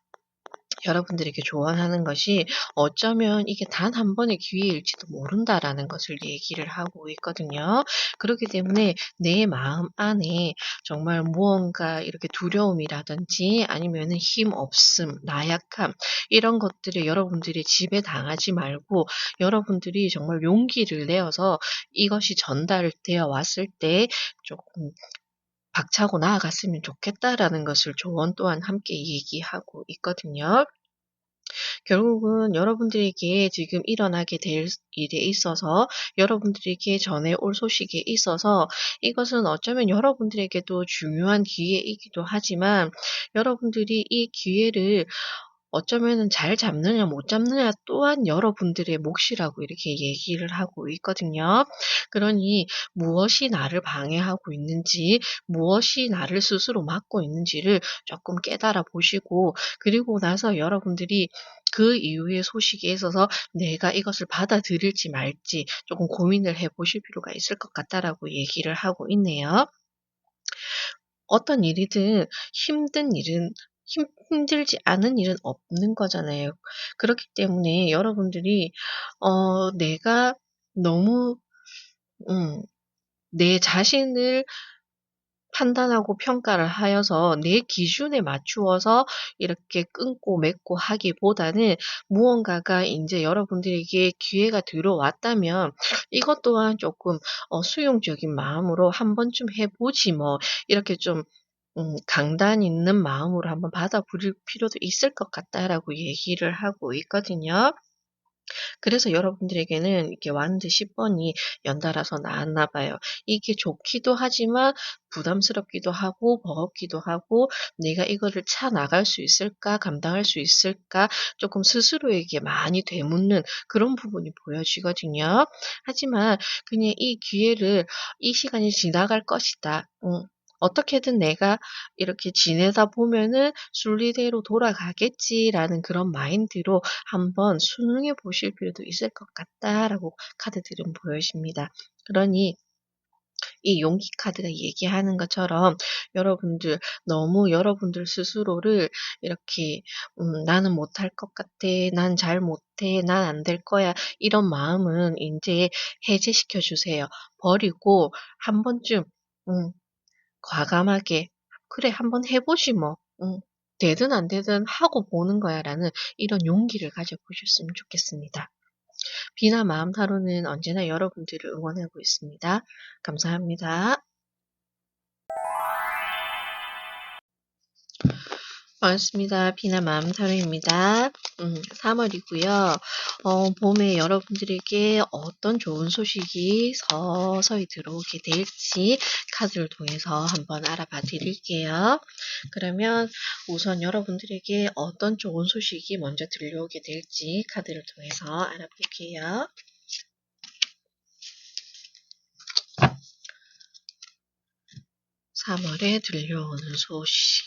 여러분들에게 조언하는 것이 어쩌면 이게 단 한 번의 기회일지도 모른다라는 것을 얘기를 하고 있거든요. 그렇기 때문에 내 마음 안에 정말 무언가 이렇게 두려움이라든지 아니면은 힘없음, 나약함 이런 것들에 여러분들이 지배당하지 말고 여러분들이 정말 용기를 내어서 이것이 전달되어 왔을 때 조금 박차고 나아갔으면 좋겠다라는 것을 조언 또한 함께 얘기하고 있거든요. 결국은 여러분들에게 지금 일어나게 될 일에 있어서 여러분들에게 전해 올 소식에 있어서 이것은 어쩌면 여러분들에게도 중요한 기회이기도 하지만 여러분들이 이 기회를 어쩌면은 잘 잡느냐 못 잡느냐 또한 여러분들의 몫이라고 이렇게 얘기를 하고 있거든요. 그러니 무엇이 나를 방해하고 있는지, 무엇이 나를 스스로 막고 있는지를 조금 깨달아 보시고 그리고 나서 여러분들이 그 이후의 소식에 있어서 내가 이것을 받아들일지 말지 조금 고민을 해 보실 필요가 있을 것 같다라고 얘기를 하고 있네요. 어떤 일이든 힘든 일은 힘들지 않은 일은 없는 거잖아요. 그렇기 때문에 여러분들이 내가 너무 음 내 자신을 판단하고 평가를 하여서 내 기준에 맞추어서 이렇게 끊고 맺고 하기보다는 무언가가 인제 여러분들에게 기회가 들어왔다면 이것 또한 쪼끔 수용적인 마음으로 '한 번쯤 해 보지 뭐.' 이렇게 좀 강단 있는 마음으로 한번 받아들일 필요도 있을 것 같다라고 얘기를 하고 있거든요. 그래서 여러분들에게는 이렇게 완드 10번이 연달아서 나왔나 봐요. 이게 좋기도 하지만 부담스럽기도 하고 버겁기도 하고 '내가 이거를 차 나갈 수 있을까? 감당할 수 있을까?' 조금 스스로에게 많이 되묻는 그런 부분이 보여지거든요. 하지만 그냥 이 기회를 '이 시간이 지나갈 것이다. 어떻게든 내가 이렇게 지내다 보면은 순리대로 돌아가겠지'라는 그런 마인드로 한번 순응해 보실 필요도 있을 것 같다라고 카드들은 보여집니다. 그러니 이 용기 카드가 얘기하는 것처럼 여러분들 너무 여러분들 스스로를 이렇게 '나는 못할 것 같아. 난 잘 못해. 난 안 될 거야.' 이런 마음은 인제 해제시켜 주세요. 버리고 한 번쯤 음 과감하게 '그래 한번 해 보지 뭐. 되든 안 되든 하고 보는 거야.'라는 이런 용기를 가져 보셨으면 좋겠습니다. 비나 마음타로는 언제나 여러분들을 응원하고 있습니다. 감사합니다. 반갑습니다. 비나 마음타로입니다. 3월이고요. 봄에 여러분들에게 어떤 좋은 소식이 서서히 들어오게 될지 카드를 통해서 한번 알아봐 드릴게요. 그러면 우선 여러분들에게 어떤 좋은 소식이 먼저 들려오게 될지 카드를 통해서 알아볼게요. 3월에 들려오는 소식.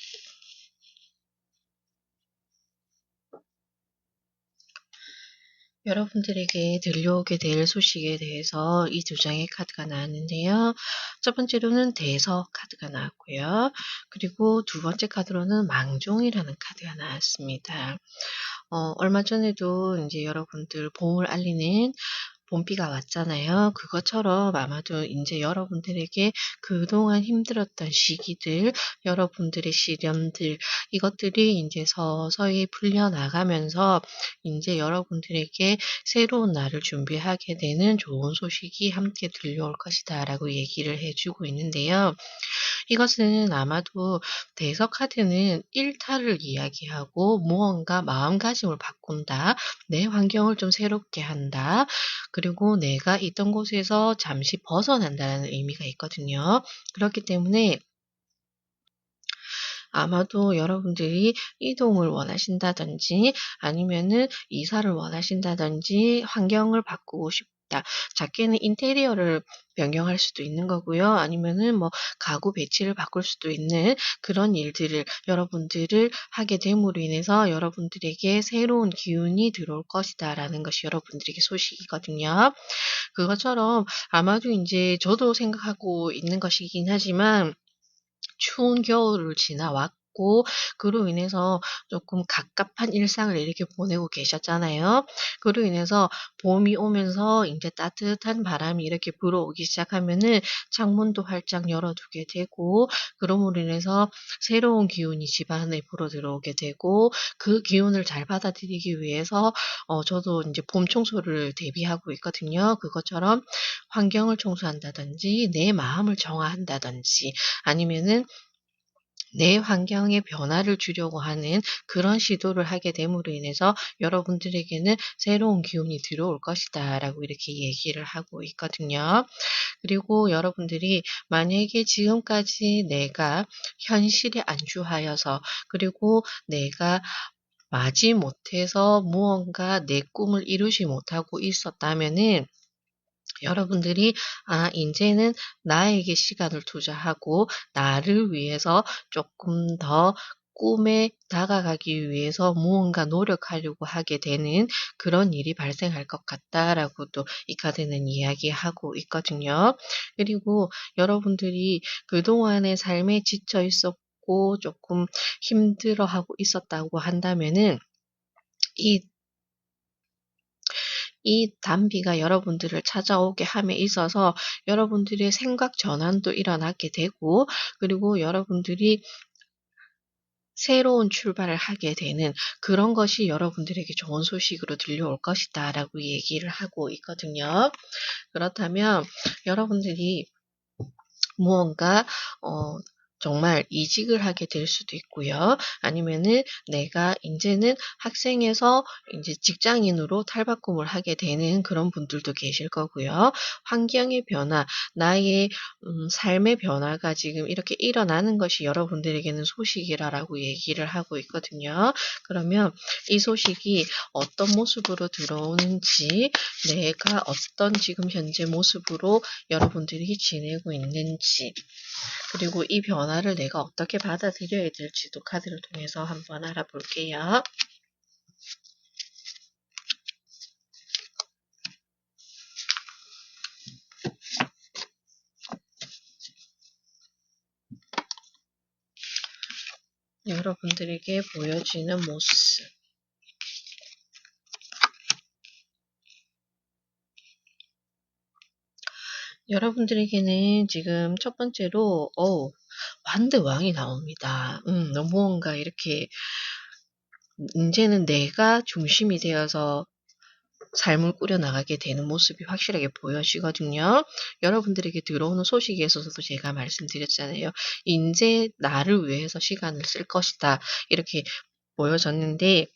여러분들에게 들려오게 될 소식에 대해서 이 두 장의 카드가 나왔는데요. 첫 번째로는 대서 카드가 나왔고요. 그리고 두 번째 카드로는 망종이라는 카드가 나왔습니다. 얼마 전에도 이제 여러분들 봄을 알리는 봄비가 왔잖아요. 그것처럼 아마도 인제 여러분들에게 그동안 힘들었던 시기들, 여러분들의 시련들 이것들이 인제 서서히 풀려나가면서 인제 여러분들에게 새로운 날을 준비하게 되는 좋은 소식이 함께 들려올 것이다라고 얘기를 해 주고 있는데요. 이것은 아마도 대서 카드는 일탈을 이야기하고 무언가 마음가짐을 바꾼다. 내 환경을 좀 새롭게 한다. 그리고 내가 있던 곳에서 잠시 벗어난다는 의미가 있거든요. 그렇기 때문에 아마도 여러분들이 이동을 원하신다든지 아니면은 이사를 원하신다든지 환경을 바꾸고 싶다. 작게는 인테리어를 변경할 수도 있는 거고요. 아니면은 뭐 가구 배치를 바꿀 수도 있는 그런 일들을 여러분들을 하게 됨으로 인해서 여러분들에게 새로운 기운이 들어올 것이다라는 것이 여러분들에게 소식이거든요. 그것처럼 아마도 인제 저도 생각하고 있는 것이긴 하지만 추운 겨울을 지나왔고 그로 인해서 조금 갑갑한 일상을 이렇게 보내고 계셨잖아요. 그로 인해서 봄이 오면서 인제 따뜻한 바람이 이렇게 불어오기 시작하면은 창문도 활짝 열어 두게 되고 그럼으로 인해서 새로운 기운이 집 안에 불어들어오게 되고 그 기운을 잘 받아들이기 위해서 저도 인제 봄 청소를 대비하고 있거든요. 그것처럼 환경을 청소한다든지 내 마음을 정화한다든지 아니면은 내 환경에 변화를 주려고 하는 그런 시도를 하게 됨으로 인해서 여러분들에게는 새로운 기운이 들어올 것이다라고 이렇게 얘기를 하고 있거든요. 그리고 여러분들이 만약에 지금까지 내가 현실에 안주하여서 그리고 내가 마지못해서 무언가 내 꿈을 이루지 못하고 있었다면은 여러분들이 '아 인제는 나에게 시간을 투자하고 나를 위해서 쪼끔 더 꿈에 다가가기 위해서 무언가 노력하려고 하게 되는 그런 일이 발생할 것 같다.'라고도 이 카드는 이야기하고 있거든요. 그리고 여러분들이 그동안의 삶에 지쳐 있었고 쪼끔 힘들어하고 있었다고 한다면은 이 이 단비가 여러분들을 찾아오게 함에 있어서 여러분들의 생각 전환도 일어나게 되고 그리고 여러분들이 새로운 출발을 하게 되는 그런 것이 여러분들에게 좋은 소식으로 들려올 것이다라고 얘기를 하고 있거든요. 그렇다면 여러분들이 무언가 어 정말 이직을 하게 될 수도 있고요. 아니면은 내가 인제는 학생에서 인제 직장인으로 탈바꿈을 하게 되는 그런 분들도 계실 거고요. 환경의 변화, 나의 삶의 변화가 지금 이렇게 일어나는 것이 여러분들에게는 소식이라라고 얘기를 하고 있거든요. 그러면 이 소식이 어떤 모습으로 들어오는지, 내가 어떤 지금 현재 모습으로 여러분들이 지내고 있는지, 그리고 이 변화를 내가 어떻게 받아들여야 될지도 카드를 통해서 한번 알아볼게요. 여러분들에게 보여지는 모습. 여러분들에게는 지금 첫 번째로 완드 왕이 나옵니다. 무언가 이렇게 인제는 내가 중심이 되어서 삶을 꾸려나가게 되는 모습이 확실하게 보여지거든요. 여러분들에게 들어오는 소식에 있어서도 제가 말씀드렸잖아요. 인제 나를 위해서 시간을 쓸 것이다. 이렇게 보여졌는데,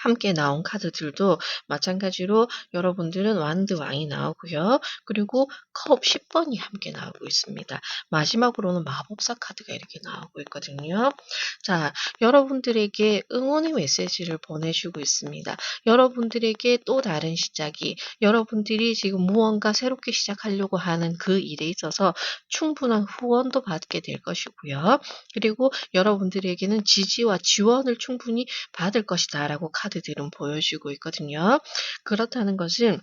함께 나온 카드들도 마찬가지로 여러분들은 완드 왕이 나오고요. 그리고 컵 10번이 함께 나오고 있습니다. 마지막으로는 마법사 카드가 이렇게 나오고 있거든요. 자, 여러분들에게 응원의 메시지를 보내주고 있습니다. 여러분들에게 또 다른 시작이, 여러분들이 지금 무언가 새롭게 시작하려고 하는 그 일에 있어서 충분한 후원도 받게 될 것이고요. 그리고 여러분들에게는 지지와 지원을 충분히 받을 것이다라고 카드들은 보여주고 있거든요. 그렇다는 것은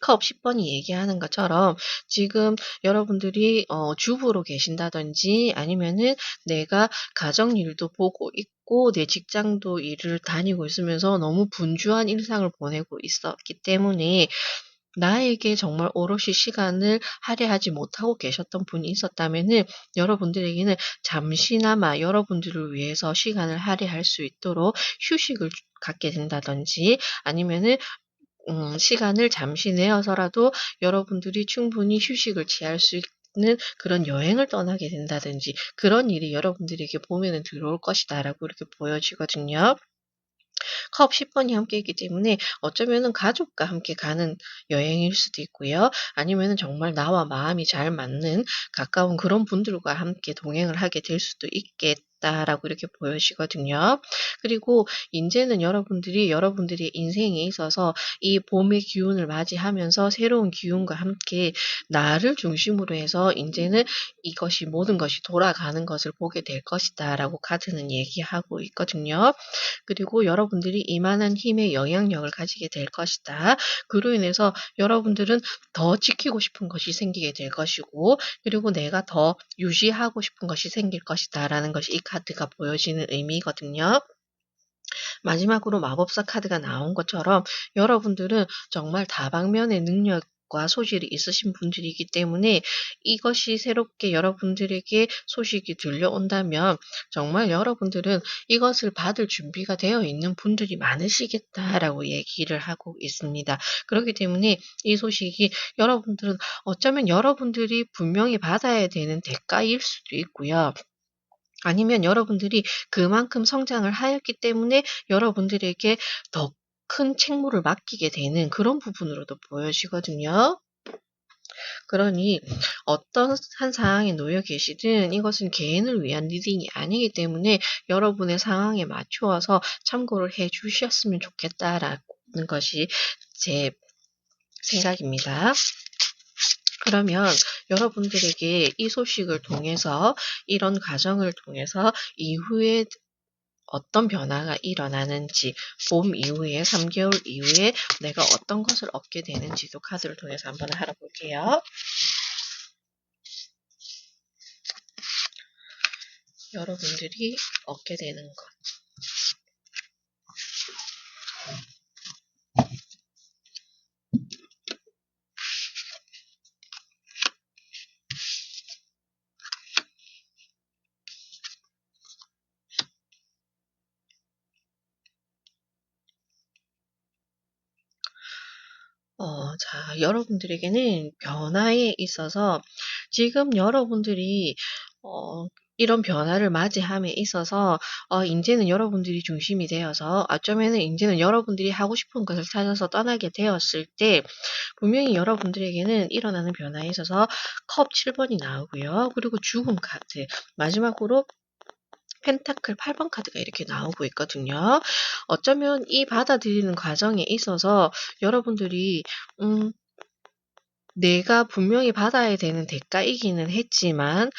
컵 10번이 얘기하는 것처럼 지금 여러분들이 주부로 계신다든지, 아니면은 내가 가정 일도 보고 있고 내 직장도 일을 다니고 있으면서 너무 분주한 일상을 보내고 있었기 때문에 나에게 정말 오롯이 시간을 할애하지 못하고 계셨던 분이 있었다면은, 여러분들에게는 잠시나마 여러분들을 위해서 시간을 할애할 수 있도록 휴식을 갖게 된다든지, 아니면은 시간을 잠시 내어서라도 여러분들이 충분히 휴식을 취할 수 있는 그런 여행을 떠나게 된다든지, 그런 일이 여러분들에게 보면은 들어올 것이다라고 이렇게 보여지거든요. 컵 10번이 함께 있기 때문에 어쩌면은 가족과 함께 가는 여행일 수도 있고요. 아니면은 정말 나와 마음이 잘 맞는 가까운 그런 분들과 함께 동행을 하게 될 수도 있겠다라고 이렇게 보여지거든요. 그리고 인제는 여러분들이 여러분들의 인생에 있어서 이 봄의 기운을 맞이하면서 새로운 기운과 함께 나를 중심으로 해서 인제는 이것이 모든 것이 돌아가는 것을 보게 될 것이다라고 카드는 얘기하고 있거든요. 그리고 여러분들이 이만한 힘의 영향력을 가지게 될 것이다. 그로 인해서 여러분들은 더 지키고 싶은 것이 생기게 될 것이고, 그리고 내가 더 유지하고 싶은 것이 생길 것이다라는 것이 이 카드가 보여지는 의미거든요. 마지막으로 마법사 카드가 나온 것처럼 여러분들은 정말 다방면의 능력과 소질이 있으신 분들이기 때문에 이것이 새롭게 여러분들에게 소식이 들려온다면 정말 여러분들은 이것을 받을 준비가 되어 있는 분들이 많으시겠다라고 얘기를 하고 있습니다. 그렇기 때문에 이 소식이 여러분들은 어쩌면 여러분들이 분명히 받아야 되는 대가일 수도 있고요. 아니면 여러분들이 그만큼 성장을 하였기 때문에 여러분들에게 더 큰 책무를 맡기게 되는 그런 부분으로도 보여지거든요. 그러니 어떤 한 상황에 놓여 계시든 이것은 개인을 위한 리딩이 아니기 때문에 여러분의 상황에 맞추어서 참고를 해 주셨으면 좋겠다라는 것이 제 생각입니다. 그러면 여러분들에게 이 소식을 통해서, 이런 과정을 통해서 이후에 어떤 변화가 일어나는지, 봄 이후에 3개월 이후에 내가 어떤 것을 얻게 되는지도 카드를 통해서 한번 알아볼게요. 여러분들이 얻게 되는 것. 자, 여러분들에게는 변화에 있어서 지금 여러분들이 이런 변화를 맞이함에 있어서 인제는 여러분들이 중심이 되어서 어쩌면은 인제는 여러분들이 하고 싶은 것을 찾아서 떠나게 되었을 때 분명히 여러분들에게는 일어나는 변화에 있어서 컵 7 번이 나오고요. 그리고 죽음 카드, 마지막으로 펜타클 8번 카드가 이렇게 나오고 있거든요. 어쩌면 이 받아들이는 과정에 있어서 여러분들이 음 내가 분명히 받아야 되는 대가이기는 했지만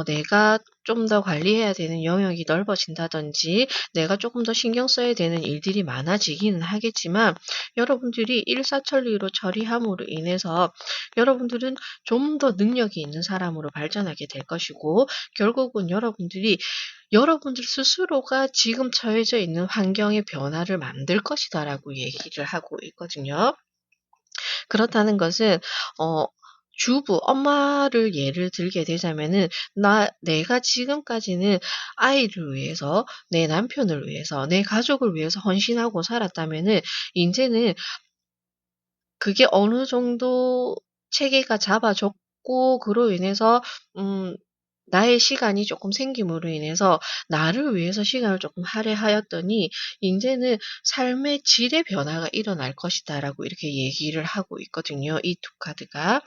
내가 좀 더 관리해야 되는 영역이 넓어진다든지 내가 조금 더 신경 써야 되는 일들이 많아지기는 하겠지만 여러분들이 일사천리로 처리함으로 인해서 여러분들은 좀 더 능력이 있는 사람으로 발전하게 될 것이고 결국은 여러분들이 여러분들 스스로가 지금 처해져 있는 환경의 변화를 만들 것이다라고 얘기를 하고 있거든요. 그렇다는 것은 어 주부, 엄마를 예를 들게 되자면은 내가 지금까지는 아이를 위해서, 내 남편을 위해서, 내 가족을 위해서 헌신하고 살았다면은 인제는 그게 어느 정도 체계가 잡아졌고 그로 인해서 나의 시간이 쪼끔 생김으로 인해서 나를 위해서 시간을 쪼끔 할애하였더니 인제는 "삶의 질의 변화가 일어날 것이다."라고 이렇게 얘기를 하고 있거든요, 이 두 카드가.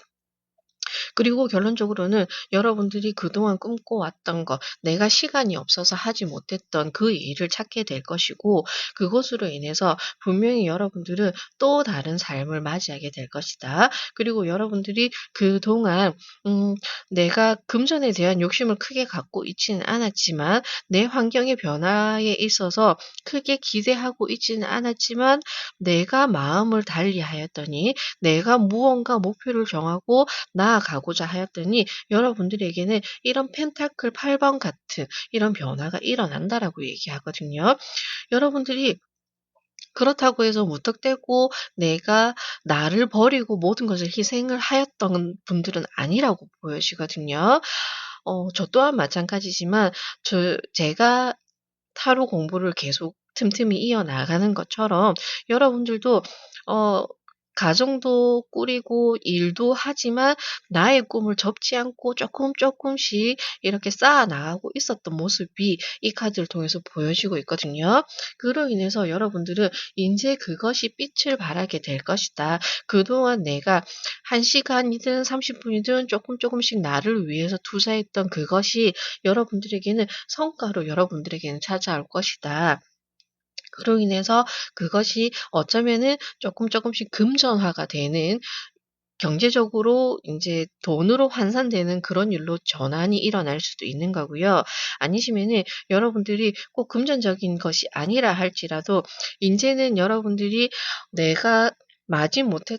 그리고 결론적으로는 여러분들이 그동안 꿈꿔왔던 것, 내가 시간이 없어서 하지 못했던 그 일을 찾게 될 것이고 그것으로 인해서 분명히 여러분들은 또 다른 삶을 맞이하게 될 것이다. 그리고 여러분들이 그동안 내가 금전에 대한 욕심을 크게 갖고 있지는 않았지만 내 환경의 변화에 있어서 크게 기대하고 있지는 않았지만 내가 마음을 달리하였더니 내가 무언가 목표를 정하고 나아가고자 하였더니 여러분들에게는 이런 펜타클 8번 같은 이런 변화가 일어난다라고 얘기하거든요. 여러분들이 그렇다고 해서 무턱대고 내가 나를 버리고 모든 것을 희생을 하였던 분들은 아니라고 보여지거든요. 저 또한 마찬가지지만 제가 타로 공부를 계속 틈틈이 이어나가는 것처럼 여러분들도 어 가정도 꾸리고 일도 하지만 나의 꿈을 접지 않고 쪼끔씩 이렇게 쌓아 나가고 있었던 모습이 이 카드를 통해서 보여지고 있거든요. 그로 인해서 여러분들은 인제 그것이 빛을 발하게 될 것이다. 그동안 내가 1 시간이든 30 분이든 쪼끔씩 나를 위해서 투자했던 그것이 여러분들에게는 성과로 여러분들에게는 찾아올 것이다. 그로 인해서 그것이 어쩌면은 쪼끔씩 금전화가 되는 경제적으로 인제 돈으로 환산되는 그런 일로 전환이 일어날 수도 있는 거고요. 아니시면은 여러분들이 꼭 금전적인 것이 아니라 할지라도 인제는 여러분들이 내가 마지못해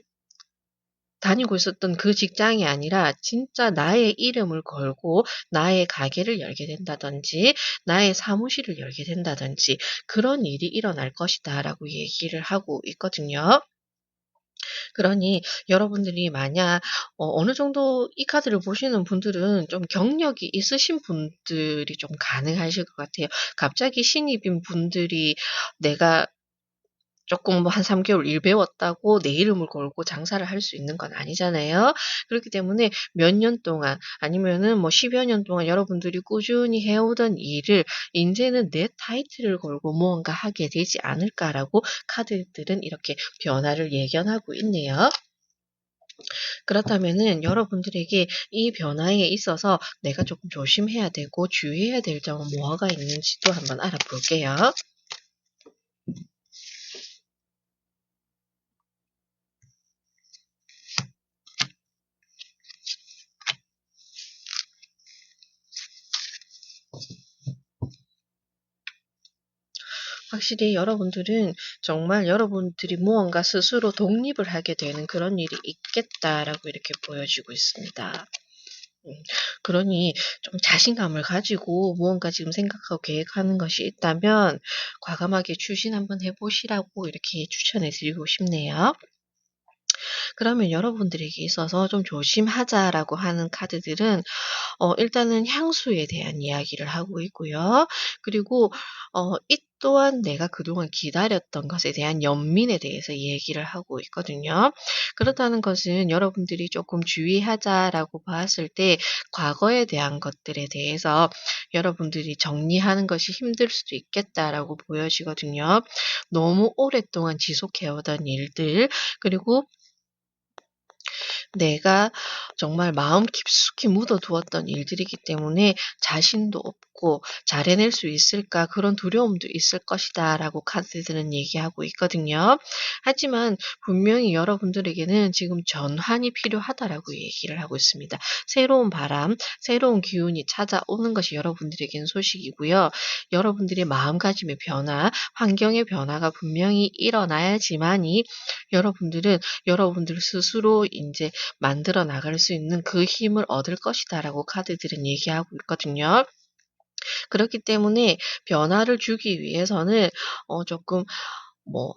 다니고 있었던 그 직장이 아니라 진짜 나의 이름을 걸고 나의 가게를 열게 된다든지 나의 사무실을 열게 된다든지 "그런 일이 일어날 것이다."라고 얘기를 하고 있거든요. 그러니 여러분들이 만약 어느 정도 이 카드를 보시는 분들은 좀 경력이 있으신 분들이 좀 가능하실 것 같아요. 갑자기 신입인 분들이 내가 조금 뭐 한 3 개월 일 배웠다고 내 이름을 걸고 장사를 할 수 있는 건 아니잖아요. 그렇기 때문에 몇 년 동안 아니면은 뭐 10여 년 동안 여러분들이 꾸준히 해 오던 일을 인제는 '내 타이틀을 걸고 무언가 하게 되지 않을까.'라고 카드들은 이렇게 변화를 예견하고 있네요. 그렇다면은 여러분들에게 이 변화에 있어서 내가 조금 조심해야 되고 주의해야 될 점은 뭐가 있는지도 한번 알아볼게요. 확실히 여러분들은 정말 여러분들이 무언가 스스로 독립을 하게 되는 그런 일이 있겠다라고 이렇게 보여지고 있습니다. 음, 그러니 좀 자신감을 가지고 무언가 지금 생각하고 계획하는 것이 있다면 과감하게 추진 한번 해보시라고 이렇게 추천해 드리고 싶네요. 그러면 여러분들에게 있어서 좀 조심하자라고 하는 카드들은 일단은 향수에 대한 이야기를 하고 있고요. 그리고 이 또한 내가 그동안 기다렸던 것에 대한 연민에 대해서 얘기를 하고 있거든요. 그렇다는 것은 여러분들이 조금 주의하자라고 봤을 때 과거에 대한 것들에 대해서 여러분들이 정리하는 것이 힘들 수도 있겠다라고 보여지거든요. 너무 오랫동안 지속해 오던 일들, 그리고 내가 정말 마음 깊숙이 묻어두었던 일들이기 때문에 자신도 없고 '잘해낼 수 있을까?' 그런 두려움도 있을 것이다라고 카드들은 얘기하고 있거든요. 하지만 분명히 여러분들에게는 지금 전환이 필요하다라고 얘기를 하고 있습니다. 새로운 바람, 새로운 기운이 찾아오는 것이 여러분들에게는 소식이고요. 여러분들의 마음가짐의 변화, 환경의 변화가 분명히 일어나야지만이 여러분들은 여러분들 스스로 인제 만들어 나갈 수 있는 그 힘을 얻을 것이다라고 카드들은 얘기하고 있거든요. 그렇기 때문에 변화를 주기 위해서는 조금 뭐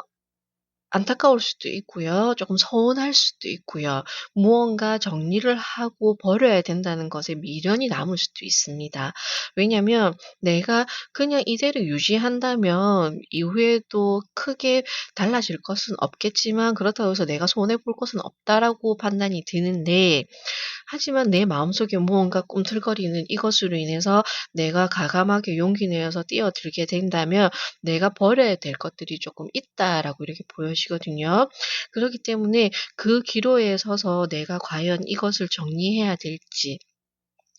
안타까울 수도 있고요. 조금 서운할 수도 있고요. 무언가 정리를 하고 버려야 된다는 것에 미련이 남을 수도 있습니다. 왜냐하면 내가 그냥 이대로 유지한다면 이후에도 크게 달라질 것은 없겠지만 그렇다고 해서 '내가 손해 볼 것은 없다.'라고 판단이 드는데, 하지만 내 마음속에 무언가 꿈틀거리는 이것으로 인해서 내가 과감하게 용기 내어서 뛰어들게 된다면 '내가 버려야 될 것들이 조금 있다.'라고 이렇게 보여지거든요. 그렇기 때문에 그 기로에 서서 내가 과연 이것을 정리해야 될지,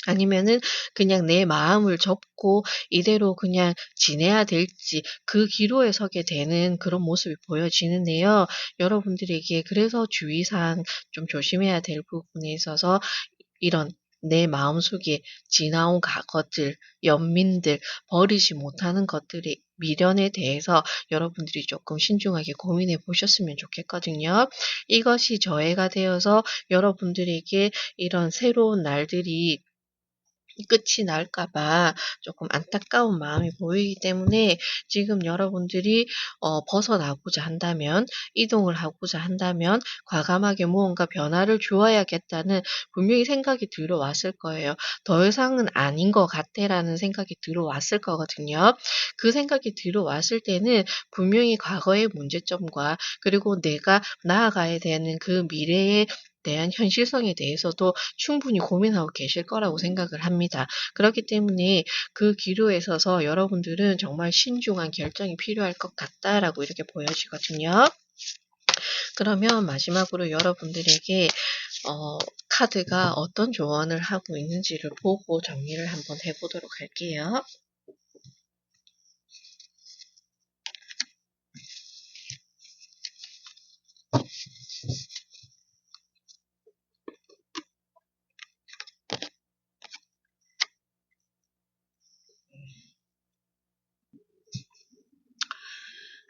아니면은 그냥 내 마음을 접고 이대로 그냥 지내야 될지, 그 기로에 서게 되는 그런 모습이 보여지는데요. 여러분들에게 그래서 주의사항 좀 조심해야 될 부분에 있어서 이런 내 마음속에 지나온 과거들, 연민들, 버리지 못하는 것들의 미련에 대해서 여러분들이 조금 신중하게 고민해 보셨으면 좋겠거든요. 이것이 저해가 되어서 여러분들에게 이런 새로운 날들이 끝이 날까 봐 조금 안타까운 마음이 보이기 때문에, 지금 여러분들이 벗어나고자 한다면, 이동을 하고자 한다면 과감하게 무언가 변화를 주어야겠다는 분명히 생각이 들어왔을 거예요. '더 이상은 아닌 것 같아.'라는 생각이 들어왔을 거거든요. 그 생각이 들어왔을 때는 분명히 과거의 문제점과, 그리고 내가 나아가야 되는 그 미래에 대한 현실성에 대해서도 충분히 고민하고 계실 거라고 생각을 합니다. 그렇기 때문에 그 기로에 서서 여러분들은 정말 신중한 결정이 필요할 것 같다라고 이렇게 보여지거든요. 그러면 마지막으로 여러분들에게 카드가 어떤 조언을 하고 있는지를 보고 정리를 한번 해 보도록 할게요.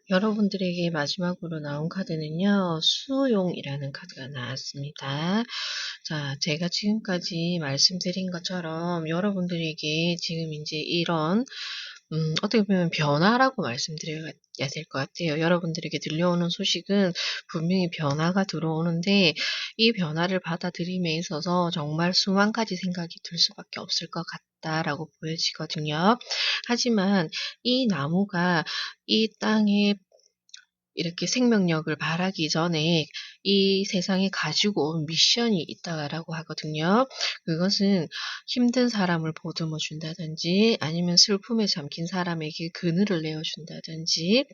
여러분들에게 마지막으로 나온 카드는요, 수용이라는 카드가 나왔습니다. 자, 제가 지금까지 말씀드린 것처럼 여러분들에게 지금 이제 이런 어떻게 보면 변화라고 말씀드려야 될 것 같아요. 여러분들에게 들려오는 소식은 분명히 변화가 들어오는데, 이 변화를 받아들임에 있어서 정말 수만 가지 생각이 들 수밖에 없을 것 같다라고 보여지거든요. 하지만 이 나무가 이 땅에 이렇게 생명력을 발하기 전에 이 세상에 가지고 온 미션이 있다라고 하거든요. 그것은 힘든 사람을 보듬어 준다든지, 아니면 슬픔에 잠긴 사람에게 그늘을 내어 준다든지,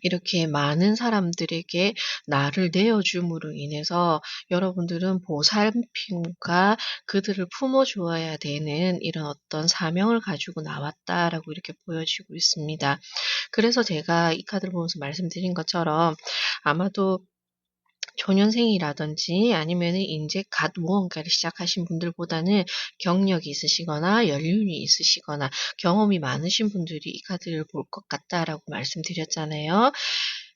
이렇게 많은 사람들에게 나를 내어줌으로 인해서 여러분들은 보살핌과 그들을 품어 주어야 되는 이런 어떤 사명을 가지고 나왔다라고 이렇게 보여지고 있습니다. 그래서 제가 이 카드를 보면서 말씀드린 것처럼 아마도 초년생이라든지 아니면은 인제 갓 무언가를 시작하신 분들보다는 경력이 있으시거나 연륜이 있으시거나 경험이 많으신 분들이 이 카드를 볼 것 같다라고 말씀드렸잖아요.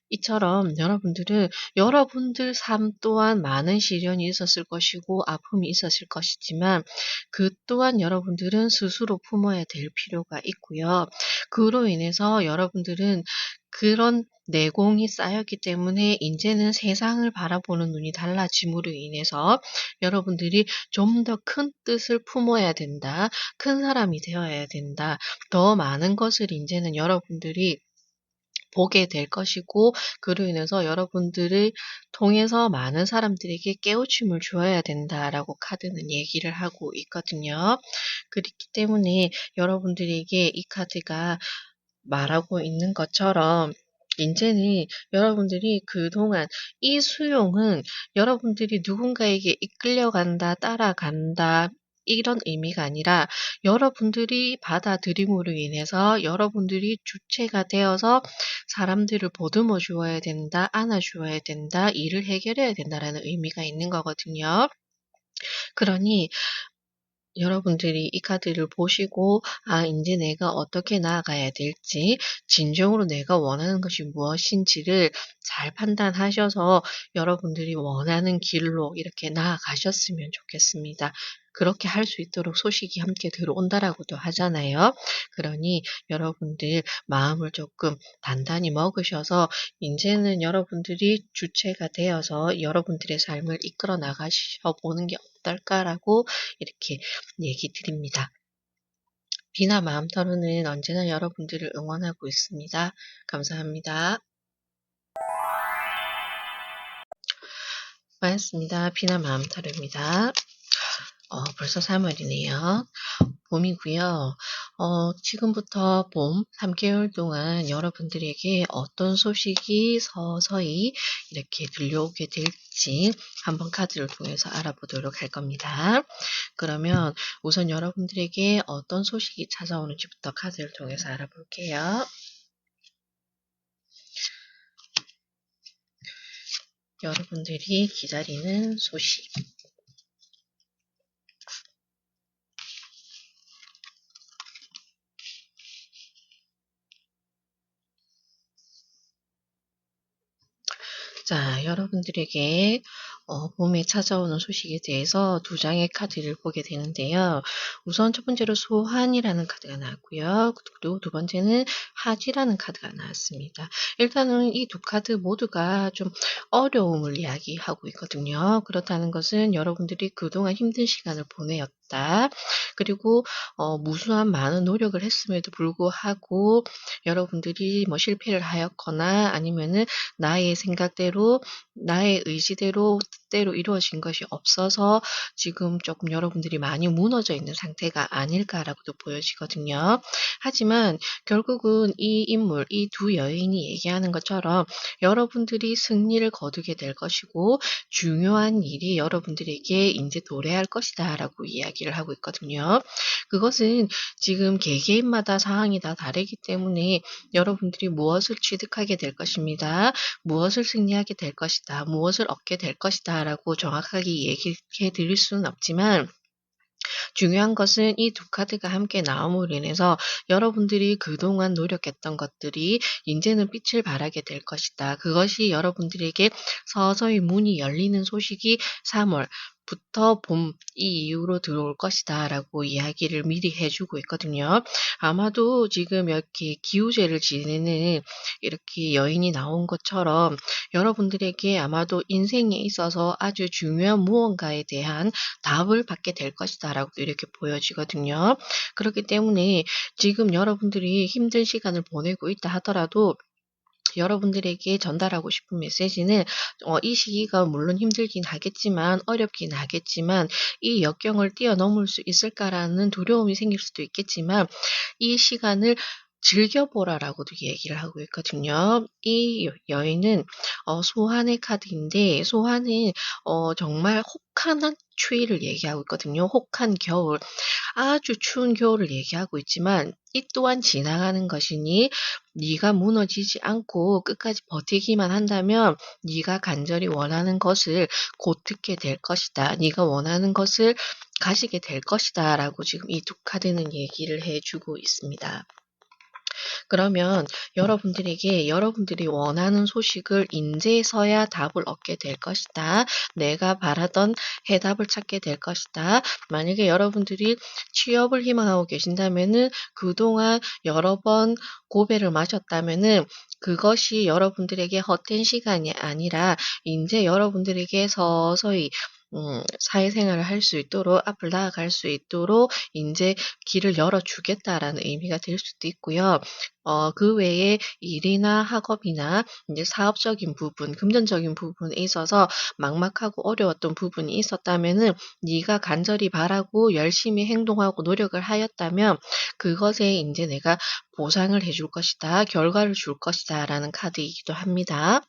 이처럼 여러분들은 여러분들 삶 또한 많은 시련이 있었을 것이고 아픔이 있었을 것이지만, 그 또한 여러분들은 스스로 품어야 될 필요가 있고요. 그로 인해서 여러분들은 그런 내공이 쌓였기 때문에 이제는 세상을 바라보는 눈이 달라짐으로 인해서 여러분들이 좀 더 큰 뜻을 품어야 된다. 큰 사람이 되어야 된다. 더 많은 것을 인제는 여러분들이 보게 될 것이고 그로 인해서 여러분들을 통해서 많은 사람들에게 깨우침을 주어야 된다라고 카드는 얘기를 하고 있거든요. 그렇기 때문에 여러분들에게 이 카드가 말하고 있는 것처럼 인제는 여러분들이 그동안 이 수용은 여러분들이 누군가에게 이끌려간다, 따라간다 이런 의미가 아니라 여러분들이 받아들임으로 인해서 여러분들이 주체가 되어서 사람들을 보듬어 주어야 된다, 안아 주어야 된다, 일을 해결해야 된다라는 의미가 있는 거거든요. 그러니 여러분들이 이 카드를 보시고 '아 인제 내가 어떻게 나아가야 될지 진정으로 내가 원하는 것이 무엇인지를 잘 판단하셔서 여러분들이 원하는 길로 이렇게 나아가셨으면 좋겠습니다.' 그렇게 할 수 있도록 소식이 함께 들어온다라고도 하잖아요. 그러니 여러분들 마음을 쪼끔 단단히 먹으셔서 인제는 여러분들이 주체가 되어서 여러분들의 삶을 이끌어 나가셔 보는 게 어떨까라고 이렇게 얘기 드립니다. 비나 마음터루는 언제나 여러분들을 응원하고 있습니다. 감사합니다. 반갑습니다. 비나 마음터루입니다. 벌써 3월이네요. 봄이고요. 지금부터 봄 3개월 동안 여러분들에게 어떤 소식이 서서히 이렇게 들려오게 될지 한번 카드를 통해서 알아보도록 할 겁니다. 그러면 우선 여러분들에게 어떤 소식이 찾아오는지부터 카드를 통해서 알아볼게요. 여러분들이 기다리는 소식. 자, 여러분들에게 봄에 찾아오는 소식에 대해서 두 장의 카드를 보게 되는데요. 우선 첫 번째로 소환이라는 카드가 나왔고요. 그리고 두 번째는 하지라는 카드가 나왔습니다. 일단은 이 두 카드 모두가 좀 어려움을 이야기하고 있거든요. 그렇다는 것은 여러분들이 그동안 힘든 시간을 보내었다. 그리고 무수한 많은 노력을 했음에도 불구하고 여러분들이 뭐 실패를 하였거나 아니면은 나의 생각대로 나의 의지대로 뜻대로 이루어진 것이 없어서 지금 조금 여러분들이 많이 무너져 있는 상태가 아닐까라고도 보여지거든요. 하지만 결국은 이 인물, 이 두 여인이 얘기하는 것처럼 여러분들이 승리를 거두게 될 것이고 중요한 일이 여러분들에게 인제 도래할 것이다라고 이야기를 하고 있거든요. 그것은 지금 개개인마다 상황이 다 다르기 때문에 여러분들이 무엇을 취득하게 될 것입니다. 무엇을 승리하게 될 것이다. 무엇을 얻게 될 것이다라고 정확하게 얘기해 드릴 수는 없지만 중요한 것은 이 두 카드가 함께 나옴으로 인해서 여러분들이 그동안 노력했던 것들이 인제는 빛을 발하게 될 것이다. 그것이 여러분들에게 서서히 문이 열리는 소식이 3월 부터 봄 이 이후로 들어올 것이다라고 이야기를 미리 해 주고 있거든요. 아마도 지금 이렇게 기우제를 지내는 이렇게 여인이 나온 것처럼 여러분들에게 아마도 인생에 있어서 아주 중요한 무언가에 대한 답을 받게 될 것이다라고 이렇게 보여지거든요. 그렇기 때문에 지금 여러분들이 힘든 시간을 보내고 있다 하더라도 여러분들에게 전달하고 싶은 메시지는 이 시기가 물론 힘들긴 하겠지만 어렵긴 하겠지만 '이 역경을 뛰어넘을 수 있을까.'라는 두려움이 생길 수도 있겠지만 "이 시간을 즐겨보라."라고도 얘기를 하고 있거든요. 이 여인은 소환의 카드인데 소환은 정말 혹한한 추위를 얘기하고 있거든요. 혹한 겨울. 아주 추운 겨울을 얘기하고 있지만 이 또한 지나가는 것이니 네가 무너지지 않고 끝까지 버티기만 한다면 네가 간절히 원하는 것을 곧 듣게 될 것이다. 네가 원하는 것을 가지게 될 것이다라고 지금 이 두 카드는 얘기를 해 주고 있습니다. 그러면 여러분들에게 여러분들이 원하는 소식을 인제서야 답을 얻게 될 것이다. 내가 바라던 해답을 찾게 될 것이다. 만약에 여러분들이 취업을 희망하고 계신다면은 그동안 여러 번 고배를 마셨다면은 그것이 여러분들에게 헛된 시간이 아니라 인제 여러분들에게 서서히 사회생활을 할 수 있도록 앞으로 나아갈 수 있도록 인제 길을 열어 주겠다라는 의미가 될 수도 있고요. 그 외에 일이나 학업이나 인제 사업적인 부분, 금전적인 부분에 있어서 막막하고 어려웠던 부분이 있었다면은 네가 간절히 바라고 열심히 행동하고 노력을 하였다면 그것에 인제 내가 보상을 해줄 것이다. 결과를 줄 것이다라는 카드이기도 합니다.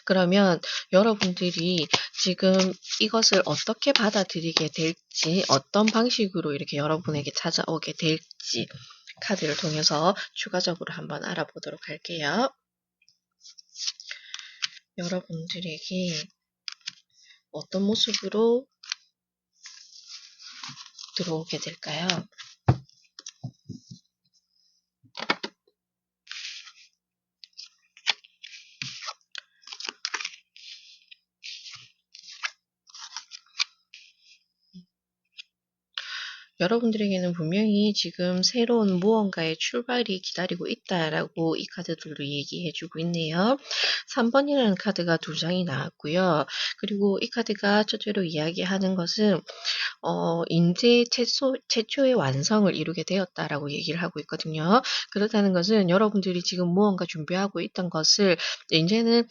그러면 여러분들이 지금 이것을 어떻게 받아들이게 될지, 어떤 방식으로 이렇게 여러분에게 찾아오게 될지 카드를 통해서 추가적으로 한번 알아보도록 할게요. 여러분들에게 어떤 모습으로 들어오게 될까요? 여러분들에게는 분명히 지금 새로운 무언가의 출발이 기다리고 있다라고 이 카드들도 얘기해 주고 있네요. 3번이라는 카드가 두 장이 나왔고요. 그리고 이 카드가 첫째로 이야기하는 것은 인제 최초의 완성을 이루게 되었다라고 얘기를 하고 있거든요. 그렇다는 것은 여러분들이 지금 무언가 준비하고 있던 것을 인제는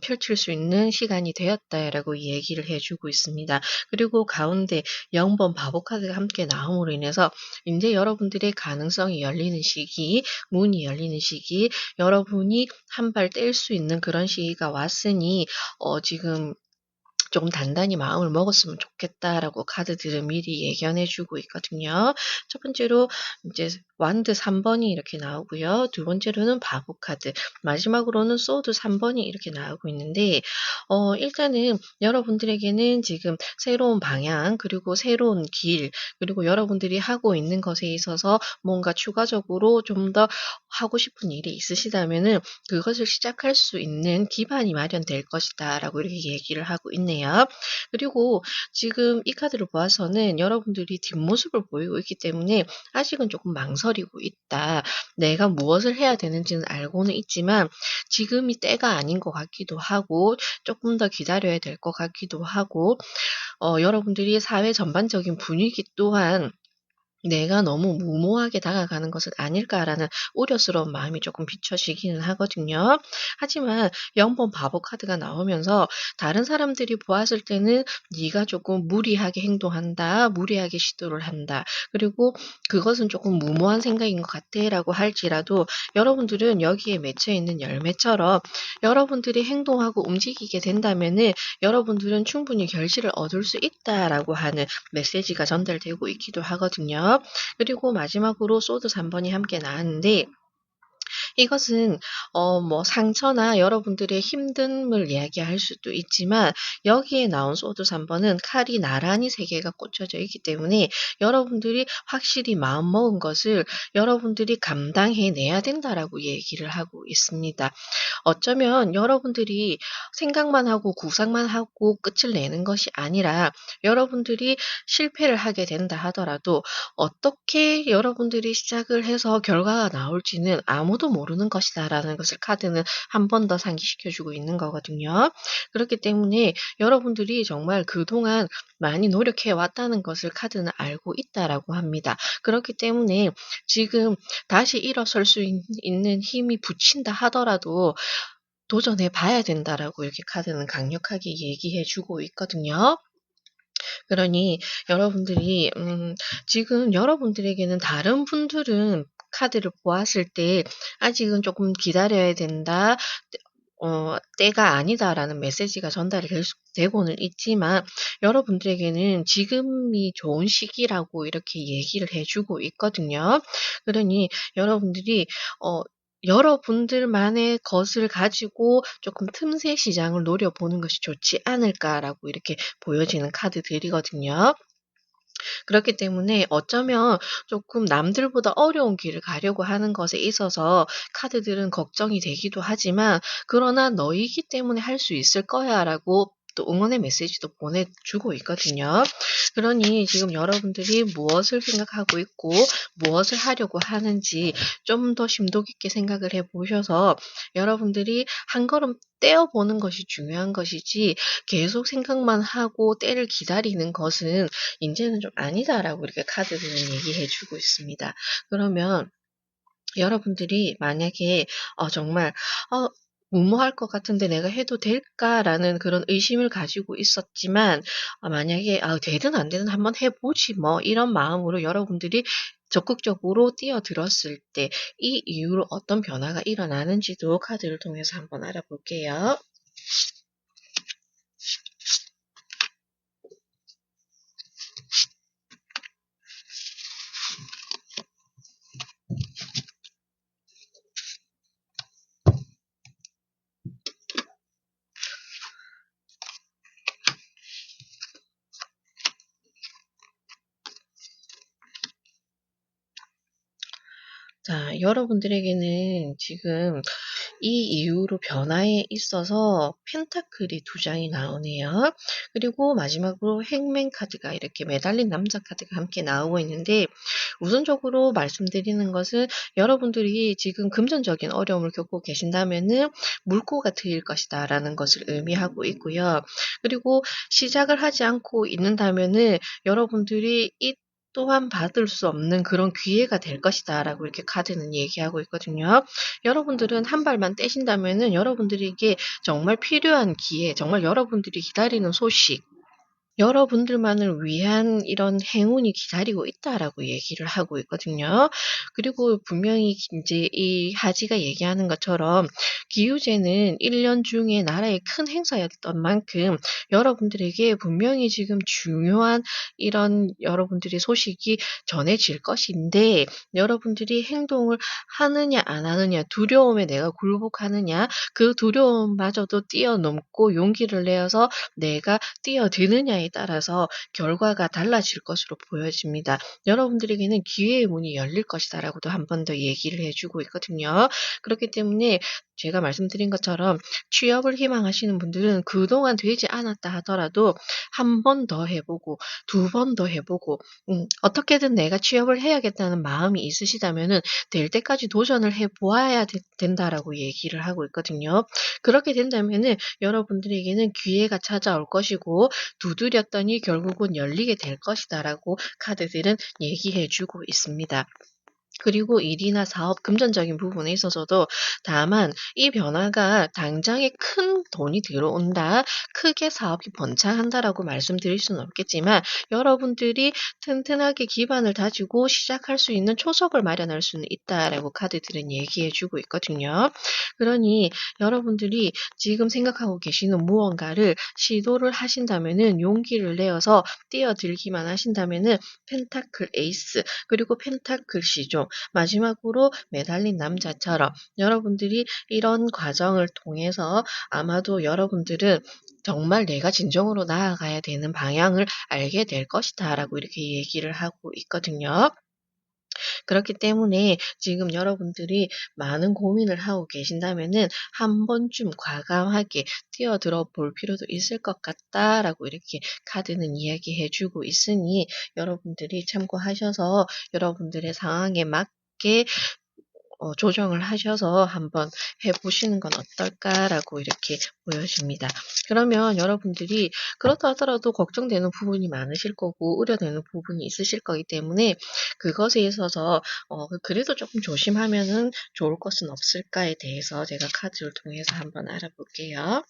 펼칠 수 있는 시간이 되었다라고 얘기를 해 주고 있습니다. 그리고 가운데 0번 바보 카드가 함께 나옴으로 인해서 인제 여러분들의 가능성이 열리는 시기, 문이 열리는 시기, 여러분이 한 발 뗄 수 있는 그런 시기가 왔으니 지금 조금 단단히 마음을 먹었으면 좋겠다라고 카드들은 미리 예견해 주고 있거든요. 첫 번째로 이제 완드 3번이 이렇게 나오고요. 두 번째로는 바보 카드, 마지막으로는 소드 3번이 이렇게 나오고 있는데 일단은 여러분들에게는 지금 새로운 방향 그리고 새로운 길 그리고 여러분들이 하고 있는 것에 있어서 뭔가 추가적으로 좀 더 하고 싶은 일이 있으시다면은 그것을 시작할 수 있는 기반이 마련될 것이다라고 이렇게 얘기를 하고 있네요. 그리고 지금 이 카드를 보아서는 여러분들이 뒷모습을 보이고 있기 때문에 아직은 조금 망설이고 있다. 내가 무엇을 해야 되는지는 알고는 있지만 지금이 때가 아닌 것 같기도 하고 조금 더 기다려야 될 것 같기도 하고 여러분들이 사회 전반적인 분위기 또한 '내가 너무 무모하게 다가가는 것은 아닐까.'라는 우려스러운 마음이 조금 비춰지기는 하거든요. 하지만 0번 바보 카드가 나오면서 다른 사람들이 보았을 때는 '네가 조금 무리하게 행동한다. 무리하게 시도를 한다. 그리고 그것은 조금 무모한 생각인 것 같아.'라고 할지라도 여러분들은 여기에 맺혀 있는 열매처럼 여러분들이 행동하고 움직이게 된다면은 여러분들은 충분히 결실을 얻을 수 있다라고 하는 메시지가 전달되고 있기도 하거든요. 그리고 마지막으로 소드 3번이 함께 나왔는데 이것은 상처나 여러분들의 힘듦을 이야기할 수도 있지만 여기에 나온 소드 3번은 칼이 나란히 3개가 꽂혀져 있기 때문에 여러분들이 확실히 마음먹은 것을 여러분들이 감당해 내야 된다라고 얘기를 하고 있습니다. 어쩌면 여러분들이 생각만 하고 구상만 하고 끝을 내는 것이 아니라 여러분들이 실패를 하게 된다 하더라도 어떻게 여러분들이 시작을 해서 결과가 나올지는 아무도 모르는 것이다라는 것을 카드는 한 번 더 상기시켜 주고 있는 거거든요. 그렇기 때문에 여러분들이 정말 그동안 많이 노력해 왔다는 것을 카드는 알고 있다라고 합니다. 그렇기 때문에 지금 다시 일어설 수 있는 힘이 붙인다 하더라도 도전해 봐야 된다라고 이렇게 카드는 강력하게 얘기해 주고 있거든요. 그러니 여러분들이 지금 여러분들에게는 다른 분들은 카드를 보았을 때 "아직은 조금 기다려야 된다. 때가 아니다."라는 메시지가 전달이 되고는 있지만 여러분들에게는 지금이 좋은 시기라고 이렇게 얘기를 해 주고 있거든요. 그러니 여러분들이 어 여러분들만의 것을 가지고 조금 '틈새 시장을 노려보는 것이 좋지 않을까.'라고 이렇게 보여지는 카드들이거든요. 그렇기 때문에 어쩌면 조금 남들보다 어려운 길을 가려고 하는 것에 있어서 카드들은 걱정이 되기도 하지만 그러나 "너이기 때문에 할 수 있을 거야."라고 또 응원의 메시지도 보내주고 있거든요. 그러니 지금 여러분들이 무엇을 생각하고 있고 무엇을 하려고 하는지 좀 더 심도 깊게 생각을 해 보셔서 여러분들이 한 걸음 떼어 보는 것이 중요한 것이지 계속 생각만 하고 때를 기다리는 것은 "인제는 좀 아니다."라고 이렇게 카드들은 얘기해 주고 있습니다. 그러면 여러분들이 만약에 정말 '어 무모할 것 같은데 내가 해도 될까?'라는 그런 의심을 가지고 있었지만 만약에 '아 되든 안 되든 한번 해 보지 뭐.' 이런 마음으로 여러분들이 적극적으로 뛰어들었을 때 이 이후로 어떤 변화가 일어나는지도 카드를 통해서 한번 알아볼게요. 자, 여러분들에게는 지금 이 이후로 변화에 있어서 펜타클이 두 장이 나오네요. 그리고 마지막으로 행맨 카드가 이렇게 매달린 남자 카드가 함께 나오고 있는데 우선적으로 말씀드리는 것은 여러분들이 지금 금전적인 어려움을 겪고 계신다면은 물꼬가 트일 것이다라는 것을 의미하고 있고요. 그리고 시작을 하지 않고 있는다면은 여러분들이 이 또한 받을 수 없는 그런 기회가 될 것이다라고 이렇게 카드는 얘기하고 있거든요. 여러분들은 한 발만 떼신다면은 여러분들에게 정말 필요한 기회, 정말 여러분들이 기다리는 소식 여러분들만을 위한 이런 행운이 기다리고 있다라고 얘기를 하고 있거든요. 그리고 분명히 인제 이 하지가 얘기하는 것처럼 기우제는 1년 중에 나라의 큰 행사였던 만큼 여러분들에게 분명히 지금 중요한 이런 여러분들의 소식이 전해질 것인데 여러분들이 행동을 하느냐 안 하느냐 두려움에 내가 굴복하느냐 그 두려움마저도 뛰어넘고 용기를 내어서 내가 뛰어드느냐에 따라서 결과가 달라질 것으로 보여집니다. 여러분들에게는 기회의 문이 열릴 것이다라고도 한 번 더 얘기를 해 주고 있거든요. 그렇기 때문에 제가 말씀드린 것처럼 취업을 희망하시는 분들은 그동안 되지 않았다 하더라도 한 번 더 해 보고 두 번 더 해 보고 어떻게든 내가 취업을 해야겠다는 마음이 있으시다면은 될 때까지 도전을 해 보아야 된다라고 얘기를 하고 있거든요. 그렇게 된다면은 여러분들에게는 기회가 찾아올 것이고 두드렸더니 결국은 열리게 될 것이다라고 카드들은 얘기해 주고 있습니다. 그리고 일이나 사업, 금전적인 부분에 있어서도 다만 이 변화가 당장에 큰 돈이 들어온다, 크게 사업이 번창한다라고 말씀드릴 수는 없겠지만 여러분들이 튼튼하게 기반을 다지고 시작할 수 있는 초석을 마련할 수는 있다라고 카드들은 얘기해 주고 있거든요. 그러니 여러분들이 지금 생각하고 계시는 무언가를 시도를 하신다면은 용기를 내어서 뛰어들기만 하신다면은 펜타클 에이스 그리고 펜타클 시종 마지막으로 매달린 남자처럼 여러분들이 이런 과정을 통해서 아마도 여러분들은 정말 내가 진정으로 나아가야 되는 방향을 알게 될 것이다라고 이렇게 얘기를 하고 있거든요. 그렇기 때문에 지금 여러분들이 많은 고민을 하고 계신다면은 한 번쯤 과감하게 뛰어들어 볼 필요도 있을 것 같다라고 이렇게 카드는 이야기해 주고 있으니 여러분들이 참고하셔서 여러분들의 상황에 맞게 조정을 하셔서 한번 해 보시는 건 어떨까라고 이렇게 보여집니다. 그러면 여러분들이 그렇다 하더라도 걱정되는 부분이 많으실 거고 우려되는 부분이 있으실 거기 때문에 그것에 있어서 그래도 조금 조심하면은 좋을 것은 없을까에 대해서 제가 카드를 통해서 한번 알아볼게요.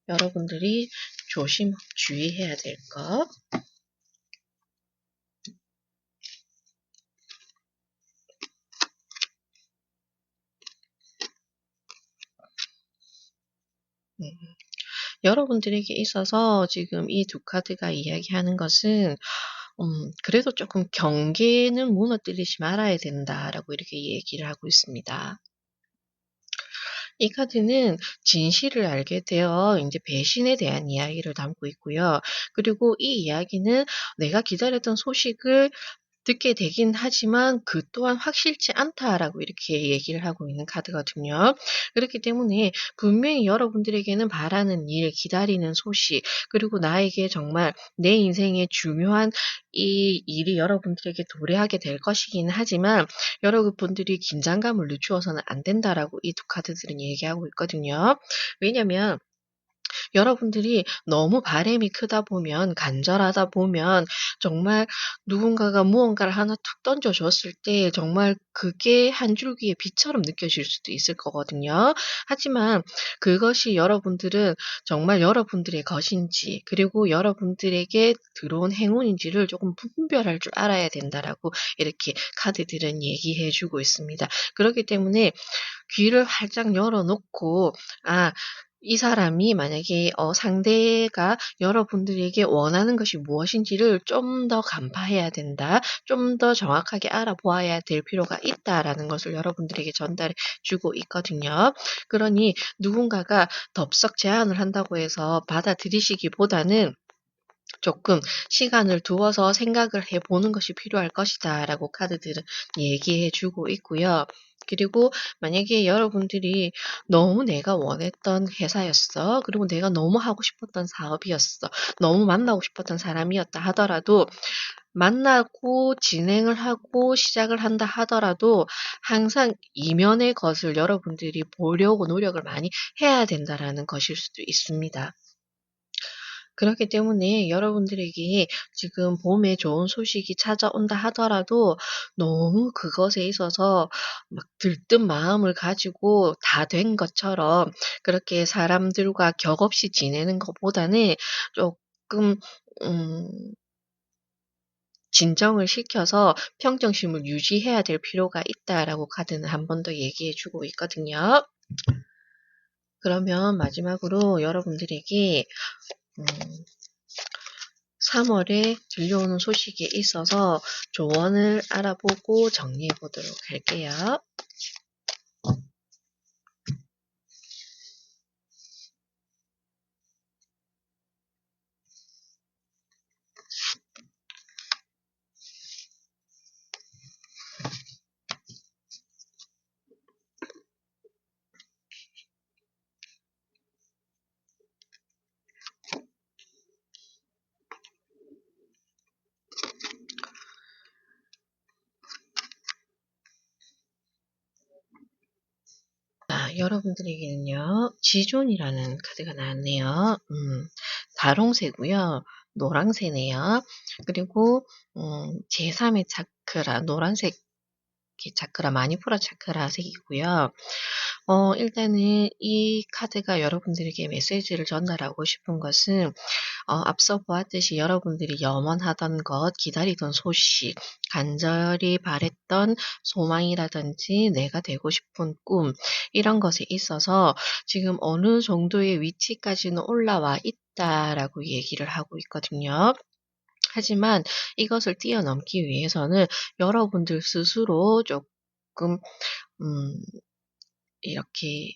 여러분들이 주의해야 될 것. 음. 여러분들에게 있어서 지금 이 두 카드가 이야기하는 것은 그래도 조금 '경계는 무너뜨리지 말아야 된다.'라고 이렇게 얘기를 하고 있습니다. 이 카드는 진실을 알게 되어 이제 배신에 대한 이야기를 담고 있고요. 그리고 이 이야기는 내가 기다렸던 소식을 듣게 되긴 하지만 그 또한 확실치 않다라고 이렇게 얘기를 하고 있는 카드거든요. 그렇기 때문에 분명히 여러분들에게는 바라는 일, 기다리는 소식, 그리고 나에게 정말 내 인생에 중요한 이 일이 여러분들에게 도래하게 될 것이긴 하지만 여러분들이 긴장감을 늦추어서는 안 된다라고 이 두 카드들은 얘기하고 있거든요. 왜냐면 여러분들이 너무 바람이 크다 보면 간절하다 보면 정말 누군가가 무언가를 하나 툭 던져 줬을 때 정말 그게 한 줄기의 빛처럼 느껴질 수도 있을 거거든요. 하지만 그것이 여러분들은 정말 여러분들의 것인지 그리고 여러분들에게 들어온 행운인지를 조금 분별할 줄 알아야 된다라고 이렇게 카드들은 얘기해 주고 있습니다. 그렇기 때문에 귀를 활짝 열어 놓고 이 사람이 만약에 상대가 여러분들에게 원하는 것이 무엇인지를 좀 더 간파해야 된다. 좀 더 정확하게 알아보아야 될 필요가 있다라는 것을 여러분들에게 전달해 주고 있거든요. 그러니 누군가가 덥석 제안을 한다고 해서 받아들이시기보다는 조금 시간을 두어서 생각을 해 보는 것이 필요할 것이다라고 카드들은 얘기해 주고 있고요. 그리고 만약에 여러분들이 너무 내가 원했던 회사였어. 그리고 내가 너무 하고 싶었던 사업이었어. 너무 만나고 싶었던 사람이었다 하더라도 만나고 진행을 하고 시작을 한다 하더라도 항상 이면의 것을 여러분들이 보려고 노력을 많이 해야 된다라는 것일 수도 있습니다. 그렇기 때문에 여러분들에게 지금 봄에 좋은 소식이 찾아온다 하더라도 너무 그것에 있어서 막 들뜬 마음을 가지고 다 된 것처럼 그렇게 사람들과 격없이 지내는 것보다는 조금 음 진정을 시켜서 평정심을 유지해야 될 필요가 있다라고 카드는 한 번 더 얘기해 주고 있거든요. 그러면 마지막으로 여러분들에게 음 3 월에 들려오는 소식에 있어서 조언을 알아보고 정리해 보도록 할게요. 여러분들에게는요. 지존이라는 카드가 나왔네요. 다롱새고요. 노랑새네요. 그리고 제3의 차크라 노란색 차크라 마니푸라 차크라 색이고요. 일단은 이 카드가 여러분들에게 메시지를 전달하고 싶은 것은 앞서 보았듯이 여러분들이 염원하던 것, 기다리던 소식, 간절히 바랬던 소망이라든지 내가 되고 싶은 꿈, 이런 것에 있어서 지금 어느 정도의 위치까지는 올라와 있다라고 얘기를 하고 있거든요. 하지만 이것을 뛰어넘기 위해서는 여러분들 스스로 조금 음 이렇게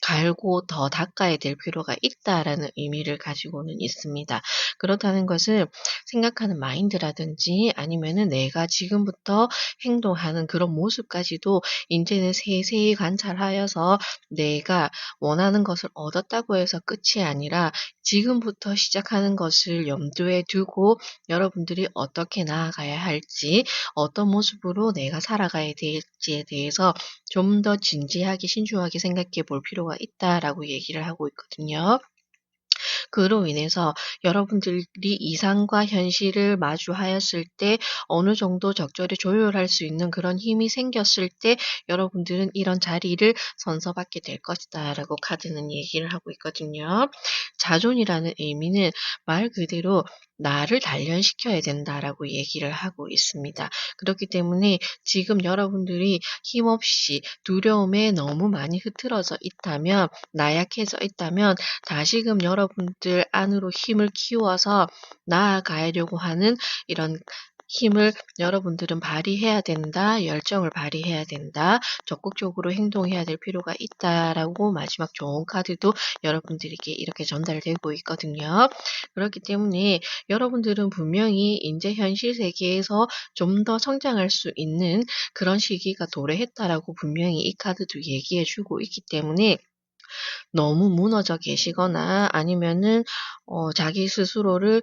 갈고 더 닦아야 될 필요가 있다라는 의미를 가지고는 있습니다. 그렇다는 것은 생각하는 마인드라든지 아니면은 내가 지금부터 행동하는 그런 모습까지도 인제는 세세히 관찰하여서 내가 원하는 것을 얻었다고 해서 끝이 아니라 지금부터 시작하는 것을 염두에 두고 여러분들이 어떻게 나아가야 할지, 어떤 모습으로 내가 살아가야 될지에 대해서 좀 더 진지하게 신중하게 생각해 볼 필요가 있다라고 얘기를 하고 있거든요. 그로 인해서 여러분들이 이상과 현실을 마주하였을 때 어느 정도 적절히 조율할 수 있는 그런 힘이 생겼을 때 여러분들은 이런 자리를 선서받게 될 것이다라고 카드는 얘기를 하고 있거든요. 자존이라는 의미는 말 그대로 나를 단련시켜야 된다라고 얘기를 하고 있습니다. 그렇기 때문에 지금 여러분들이 힘없이 두려움에 너무 많이 흐트러져 있다면 나약해져 있다면 다시금 여러분들 안으로 힘을 키워서 나아가려고 하는 이런 힘을 여러분들은 발휘해야 된다, 열정을 발휘해야 된다, 적극적으로 행동해야 될 필요가 있다라고 마지막 좋은 카드도 여러분들에게 이렇게 전달되고 있거든요. 그렇기 때문에 여러분들은 분명히 이제 현실 세계에서 좀 더 성장할 수 있는 그런 시기가 도래했다라고 분명히 이 카드도 얘기해 주고 있기 때문에 너무 무너져 계시거나 아니면은 자기 스스로를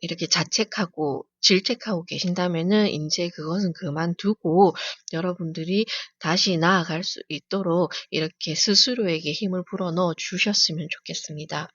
이렇게 자책하고 질책하고 계신다면은 인제 그것은 그만두고 여러분들이 다시 나아갈 수 있도록 이렇게 스스로에게 힘을 불어넣어 주셨으면 좋겠습니다.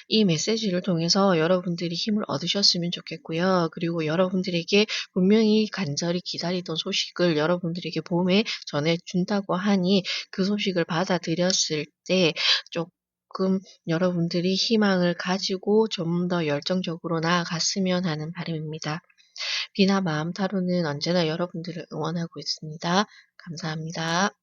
이 메시지를 통해서 여러분들이 힘을 얻으셨으면 좋겠고요. 그리고 여러분들에게 분명히 간절히 기다리던 소식을 여러분들에게 봄에 전해 준다고 하니 그 소식을 받아들였을 때 조금 여러분들이 희망을 가지고 좀 더 열정적으로 나아갔으면 하는 바람입니다. 비나 마음 타로는 언제나 여러분들을 응원하고 있습니다. 감사합니다.